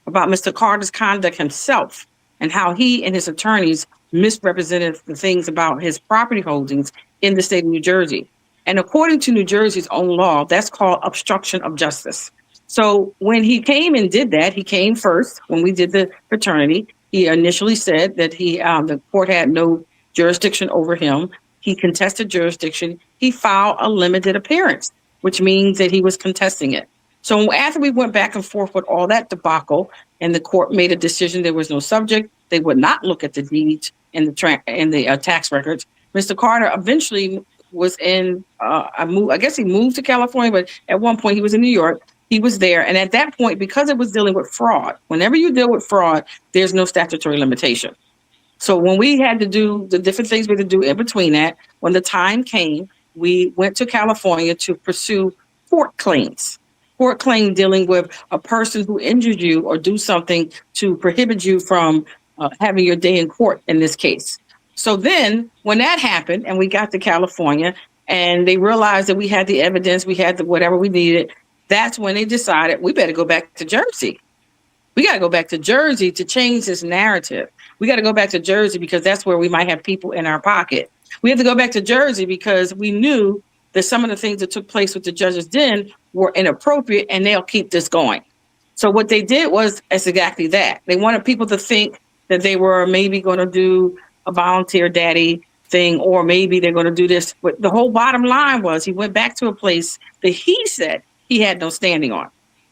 about Mr. Carter's conduct himself and how he and his attorneys misrepresented the things about his property holdings in the state of New Jersey. And according to New Jersey's own law, that's called obstruction of justice. So when he came and did that, he came first when we did the fraternity. He initially said that the court had no jurisdiction over him. He contested jurisdiction. He filed a limited appearance, which means that he was contesting it. So after we went back and forth with all that debacle, and the court made a decision there was no subject, they would not look at the deeds and the tax records. Mr. Carter eventually was in. I guess he moved to California, but at one point he was in New York. He was there, and at that point, because it was dealing with fraud, whenever you deal with fraud, there's no statutory limitation. So when we had to do the different things we had to do in between that, when the time came, we went to California to pursue tort claims. Tort claim dealing with a person who injured you or do something to prohibit you from having your day in court in this case. So then when that happened and we got to California and they realized that we had the evidence, we had whatever we needed, that's when they decided we better go back to Jersey. We got to go back to Jersey to change this narrative. We got to go back to Jersey because that's where we might have people in our pocket. We have to go back to Jersey because we knew that some of the things that took place with the judge's den were inappropriate and they'll keep this going. So what they did was exactly that. They wanted people to think that they were maybe going to do a volunteer daddy thing, or maybe they're going to do this. But the whole bottom line was he went back to a place that he said he had no standing on.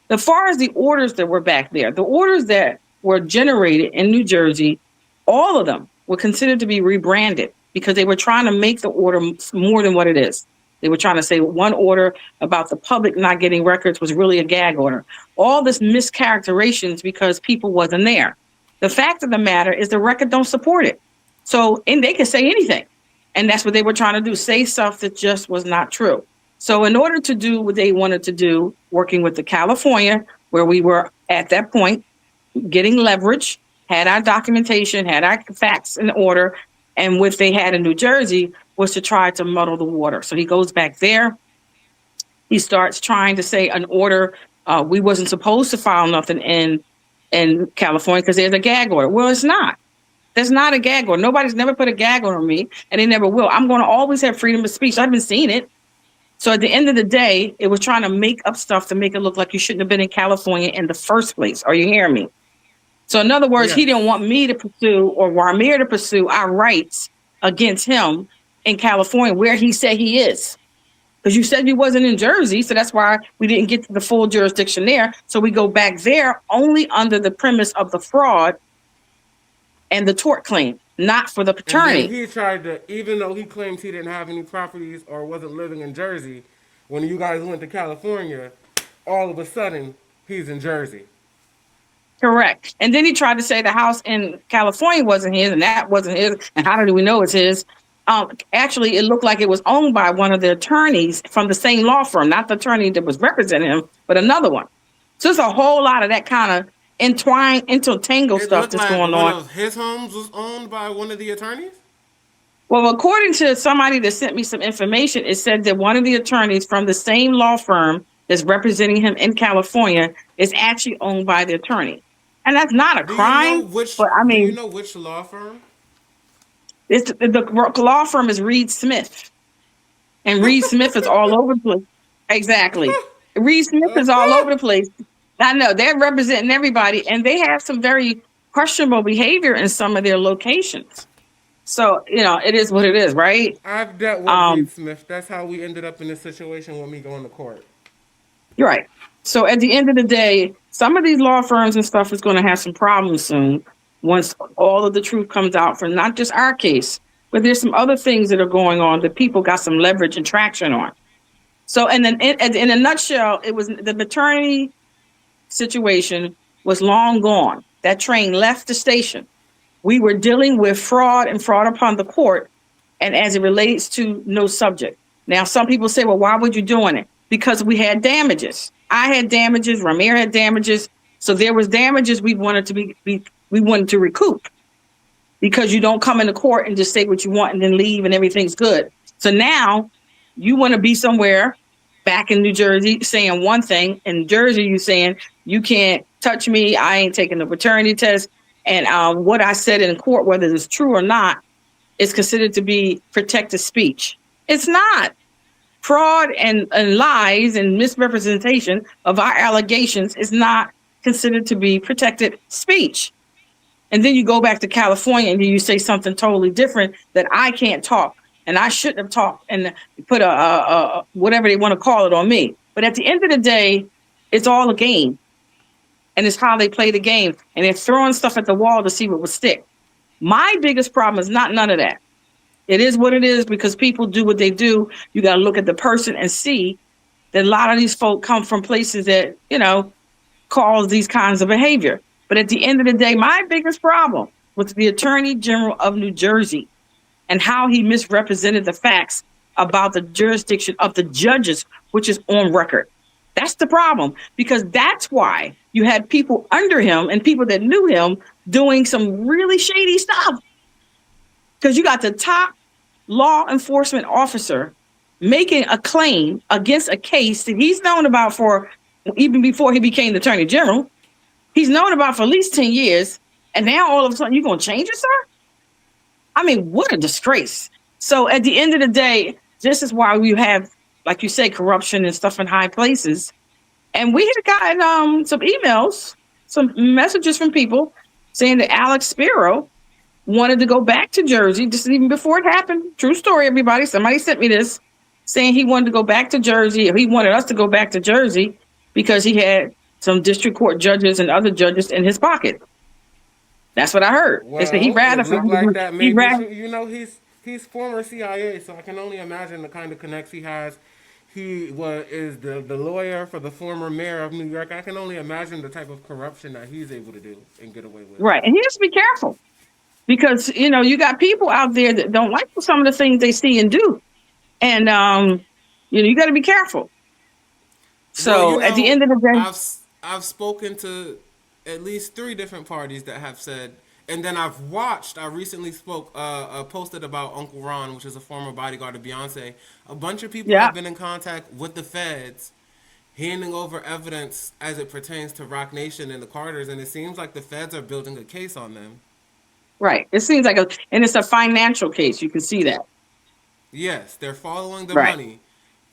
As far as the orders that were back there, the orders that were generated in New Jersey, all of them were considered to be rebranded because they were trying to make the order more than what it is. They were trying to say one order about the public not getting records was really a gag order. All this mischaracterizations because people wasn't there. The fact of the matter is the record don't support it. So, and they can say anything. And that's what they were trying to do, say stuff that just was not true. So in order to do what they wanted to do, working with the California, where we were at that point, getting leverage, had our documentation, had our facts in order, and what they had in New Jersey was to try to muddle the water. So he goes back there. He starts trying to say an order. We wasn't supposed to file nothing in California because there's a gag order. Well, it's not. There's not a gag order. Nobody's never put a gag order on me, and they never will. I'm going to always have freedom of speech. I haven't seen it. So at the end of the day, it was trying to make up stuff to make it look like you shouldn't have been in California in the first place. Are you hearing me? So in other words, Yes. He didn't want me to pursue or Rymir to pursue our rights against him in California, where he said he is. Because you said you wasn't in Jersey, so that's why we didn't get to the full jurisdiction there. So we go back there only under the premise of the fraud and the tort claim, not for the paternity. And then he tried to, even though he claims he didn't have any properties or wasn't living in Jersey, when you guys went to California, all of a sudden he's in Jersey. Correct. And then he tried to say the house in California wasn't his and that wasn't his. And how do we know it's his? Actually, it looked like it was owned by one of the attorneys from the same law firm, not the attorney that was representing him, but another one. So there's a whole lot of that kind of intertangle stuff Looked that's like going one on. of his homes was owned by one of the attorneys? Well, according to somebody that sent me some information, it said that one of the attorneys from the same law firm that's representing him in California is actually owned by the attorney. And that's not a crime, but I do you mean, know which law firm? the law firm is Reed Smith. And Reed Smith is all over the place. Exactly. Reed Smith is all over the place. I know they're representing everybody, and they have some very questionable behavior in some of their locations. So, it is what it is, right? I've dealt with Reed Smith. That's how we ended up in this situation with me going to court. You're right. So at the end of the day, some of these law firms and stuff is going to have some problems soon once all of the truth comes out for not just our case, but there's some other things that are going on that people got some leverage and traction on. So, and then in a nutshell, it was the maternity situation was long gone. That train left the station. We were dealing with fraud and fraud upon the court, and as it relates to no subject. Now, some people say, well, why were you doing it? Because we had damages. I had damages. Rymir had damages. So there was damages we wanted to recoup, because you don't come into court and just say what you want and then leave and everything's good. So now you want to be somewhere back in New Jersey saying one thing. In Jersey, you saying you can't touch me. I ain't taking the paternity test. And what I said in court, whether it's true or not, is considered to be protected speech. It's not. Fraud and lies and misrepresentation of our allegations is not considered to be protected speech. And then you go back to California and you say something totally different that I can't talk and I shouldn't have talked and put a whatever they want to call it on me. But at the end of the day, it's all a game and it's how they play the game and they're throwing stuff at the wall to see what will stick. My biggest problem is not none of that. It is what it is because people do what they do. You got to look at the person and see that a lot of these folk come from places that, cause these kinds of behavior. But at the end of the day, my biggest problem was the Attorney General of New Jersey and how he misrepresented the facts about the jurisdiction of the judges, which is on record. That's the problem, because that's why you had people under him and people that knew him doing some really shady stuff. Because you got the top law enforcement officer making a claim against a case that he's known about for even before he became the Attorney General. He's known about for at least 10 years. And now all of a sudden you're going to change it, sir? I mean, what a disgrace. So at the end of the day, this is why we have, like you say, corruption and stuff in high places. And we had gotten some emails, some messages from people saying that Alex Spiro wanted to go back to Jersey, just even before it happened. True story, everybody. Somebody sent me this saying he wanted to go back to Jersey, or he wanted us to go back to Jersey because he had some district court judges and other judges in his pocket. That's what I heard. Well, They said he rather it looked like that he maybe rather he's former CIA, so I can only imagine the kind of connects he has. He is the lawyer for the former mayor of New York. I can only imagine the type of corruption that he's able to do and get away with. right, and he has to be careful because you got people out there that don't like some of the things they see and do, and you got to be careful. Well, So at the end of the day, I've spoken to at least 3 different parties that have said, and then I've watched. I recently posted about Uncle Ron, which is a former bodyguard of Beyonce. A bunch of people yeah, have been in contact with the feds, handing over evidence as it pertains to Rock Nation and the Carters, and it seems like the feds are building a case on them. right. It seems like and it's a financial case. You can see that, Yes, they're following the right? money.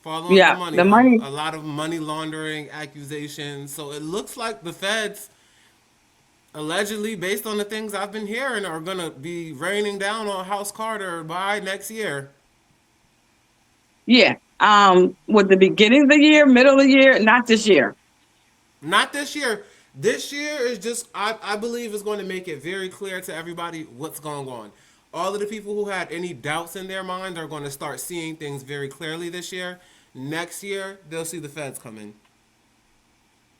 Following the Yeah, money. the money. A lot of money laundering accusations. So it looks like the feds, allegedly, based on the things I've been hearing, are going to be raining down on House Carter by next year. Yeah. With the beginning of the year, middle of the year, not this year. Not this year. This year is just, I believe, is going to make it very clear to everybody what's going on. All of the people who had any doubts in their mind are going to start seeing things very clearly this year. Next year, they'll see the feds coming.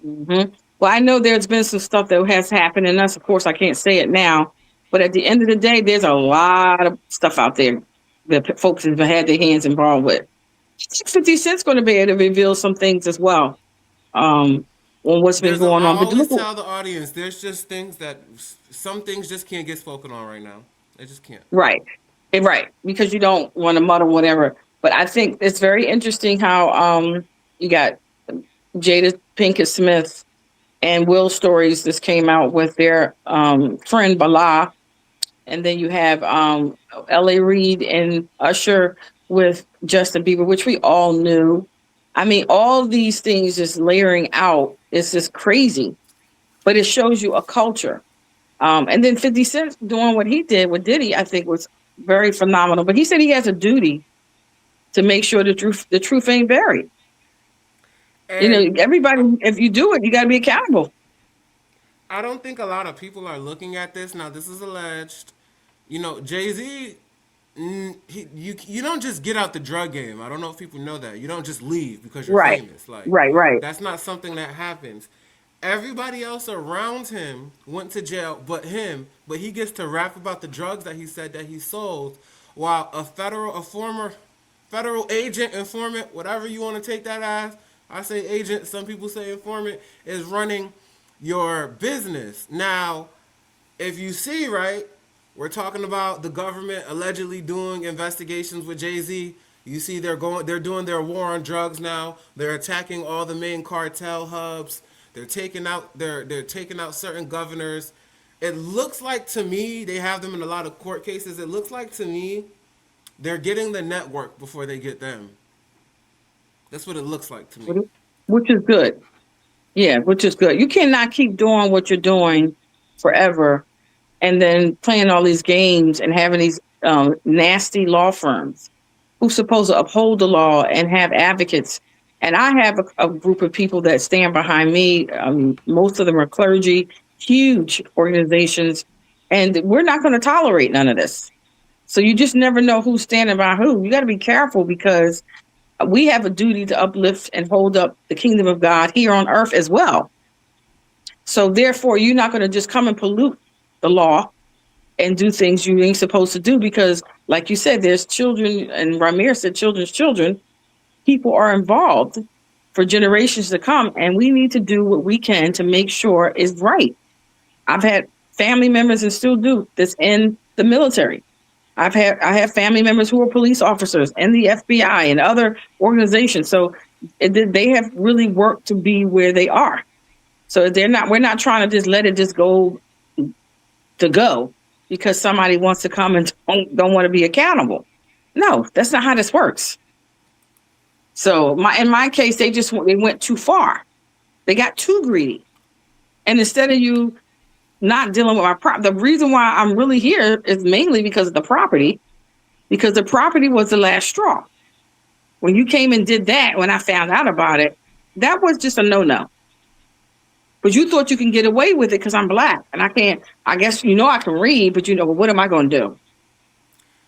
Hmm. Well, I know there's been some stuff that has happened, and that's, of course, I can't say it now. But at the end of the day, there's a lot of stuff out there that folks have had their hands involved with. I think 50 Cent's going to be able to reveal some things as well on what's been going I on. But always look, tell the audience, there's just things that, some things just can't get spoken on right now. They just can't. right, right, because you don't want to muddle whatever. But I think it's very interesting how you got Jada Pinkett Smith and Will Stories this came out with their friend Bala, and then you have L.A. Reid and Usher with Justin Bieber, which we all knew. I mean, all these things just layering out is just crazy, but it shows you a culture. And then 50 Cent doing what he did with Diddy, I think was very phenomenal. But he said he has a duty to make sure the truth ain't buried. And Everybody, if you do it, you got to be accountable. I don't think a lot of people are looking at this. Now, this is alleged. Jay-Z, you don't just get out the drug game. I don't know if people know that. You don't just leave because you're Right, famous. Like, right. that's not something that happens. Everybody else around him went to jail but him, but he gets to rap about the drugs that he said that he sold, while a former federal agent, informant, whatever you want to take that as, I say agent, some people say informant, is running your business. Now, if you see, right, we're talking about the government allegedly doing investigations with Jay-Z. You see they're doing their war on drugs now. They're attacking all the main cartel hubs. They're taking out certain governors. It looks like to me, they have them in a lot of court cases. It looks like to me they're getting the network before they get them. That's what it looks like to me. Which is good. Yeah, which is good. You cannot keep doing what you're doing forever and then playing all these games and having these nasty law firms who's supposed to uphold the law and have advocates. And I have a group of people that stand behind me. Most of them are clergy, huge organizations, and we're not going to tolerate none of this. So you just never know who's standing by who. You got to be careful because we have a duty to uplift and hold up the kingdom of God here on earth as well. So therefore, you're not going to just come and pollute the law and do things you ain't supposed to do because, like you said, there's children, and Rymir said children's children. People are involved for generations to come, and we need to do what we can to make sure is right. I've had family members and still do that's in the military. I have family members who are police officers and the FBI and other organizations. So they have really worked to be where they are. So they're not. We're not trying to just let it just go to go because somebody wants to come and don't want to be accountable. No, that's not how this works. So in my case, they went too far. They got too greedy, and instead of you not dealing with the reason why I'm really here is mainly because of the property, because the property was the last straw. When you came and did that, when I found out about it, that was just a no. But you thought you can get away with it because I'm black and I can't. I guess I can read, but well, what am I going to do?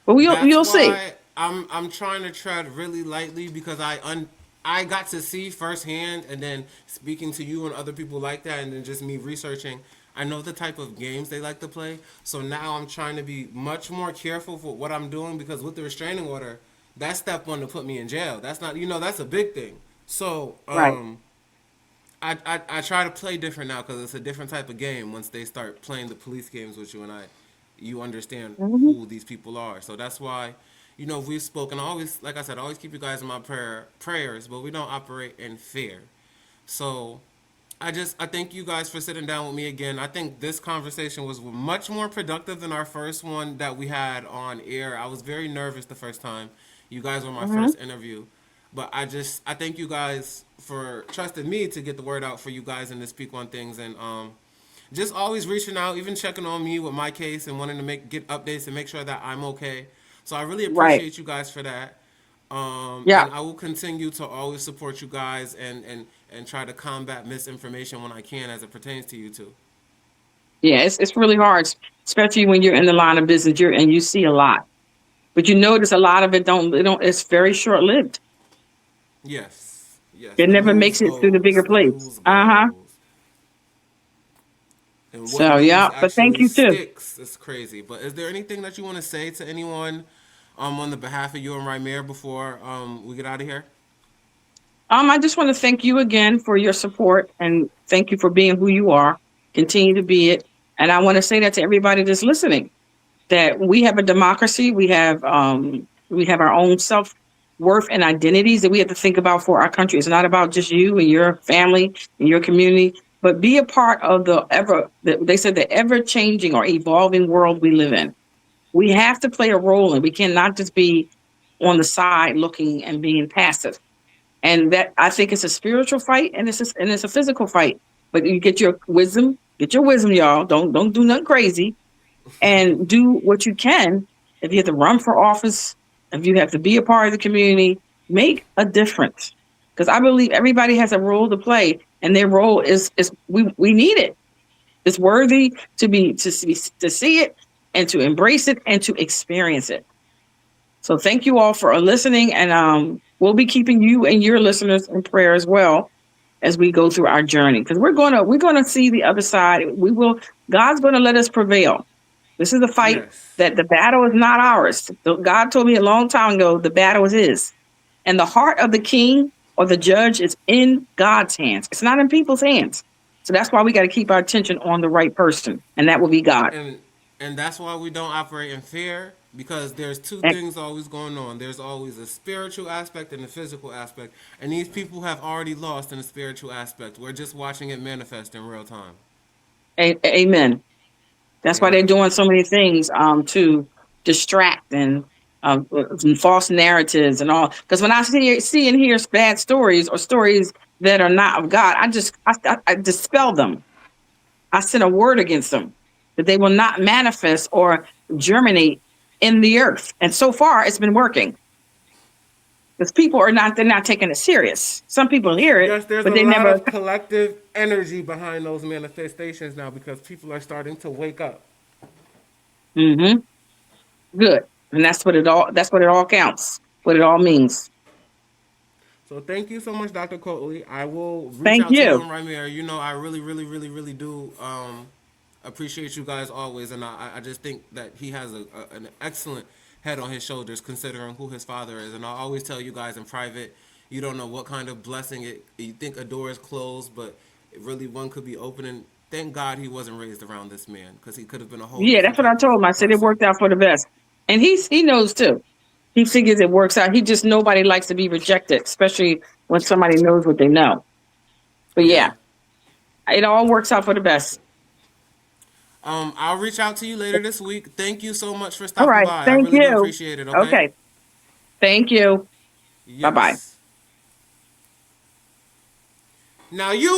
But That's you'll see. why I'm trying to tread really lightly because I got to see firsthand, and then speaking to you and other people like that, and then just me researching. I know the type of games they like to play, so now I'm trying to be much more careful for what I'm doing because with the restraining order, that's step one to put me in jail. That's not that's a big thing. So Right. I try to play different now because it's a different type of game. Once they start playing the police games with you and you understand Hmm. who these people are. So that's why, we've spoken. I always, like I said, I always keep you guys in my prayers, but we don't operate in fear. So I thank you guys for sitting down with me again. I think this conversation was much more productive than our first one that we had on air. I was very nervous the first time. You guys were my Hmm. first interview. But I thank you guys for trusting me to get the word out for you guys and to speak on things, and just always reaching out, even checking on me with my case and wanting to get updates and make sure that I'm okay. So I really Right. appreciate you guys for that. Yeah. And I will continue to always support you guys and try to combat misinformation when I can as it pertains to you too. Yeah. It's really hard, especially when you're in the line of business. And you see a lot, but you notice a lot of it don't. It don't. It's very short lived. Yes, yes. It The never news makes it through the bigger goes. The place. news Uh-huh. goes. And what So news yeah. But thank actually you too. sticks is crazy. But is there anything that you want to say to anyone on the behalf of you and Rymir before we get out of here? I just want to thank you again for your support and thank you for being who you are. Continue to be it. And I want to say that to everybody that's listening, that we have a democracy. We have our own self worth and identities that we have to think about for our country. It's not about just you and your family and your community, but be a part of they said the ever changing or evolving world we live in. We have to play a role and we cannot just be on the side looking and being passive. And that I think it's a spiritual fight and it's a physical fight. But you get your wisdom, y'all. Don't do nothing crazy and do what you can. If you have to run for office, if you have to be a part of the community, make a difference. Because I believe everybody has a role to play, and their role is we need it. It's worthy to see it and to embrace it and to experience it. So thank you all for listening, and we'll be keeping you and your listeners in prayer as well as we go through our journey because we're gonna see the other side. We will. God's going to let us prevail. This is a fight Yes. that the battle is not ours. God told me a long time ago the battle is his. And the heart of the king or the judge is in God's hands. It's not in people's hands. So that's why we got to keep our attention on the right person, and that will be God. and and that's why we don't operate in fear because there's two And things always going on. There's always a spiritual aspect and a physical aspect, and these people have already lost in the spiritual aspect. We're just watching it manifest in real time. amen. That's why they're Amen. doing so many things to distract and false narratives and all. Because when I see and hear bad stories or stories that are not of God, I dispel them. I send a word against them. that they will not manifest or germinate in the earth. And so far, it's been working because people are not, they're not taking it serious. Some people hear it, Yes, there's but a they lot never, of collective energy behind those manifestations now because people are starting to wake up. mm-hmm, good. And that's what it all counts, what it all means. So thank you so much, Dr. Coatley. I will reach Thank out to you you. and Rymir. You know, I really, really, really, really do appreciate you guys always, and I just think that he has an excellent head on his shoulders considering who his father is. And I always tell you guys in private, you don't know what kind of blessing it. You think a door is closed, but really one could be opening. Thank God he wasn't raised around this man because he could have been a whole Yeah, different that's what I type of told him. I said it person. worked out for the best. And he knows too. He figures it works out. He just, nobody likes to be rejected, especially when somebody knows what they know. But Yeah. yeah, it all works out for the best. I'll reach out to you later this week. Thank you so much for All stopping right. by. I Thank really do you. appreciate it. Okay. Okay. Thank you. Bye bye. Yes. Now you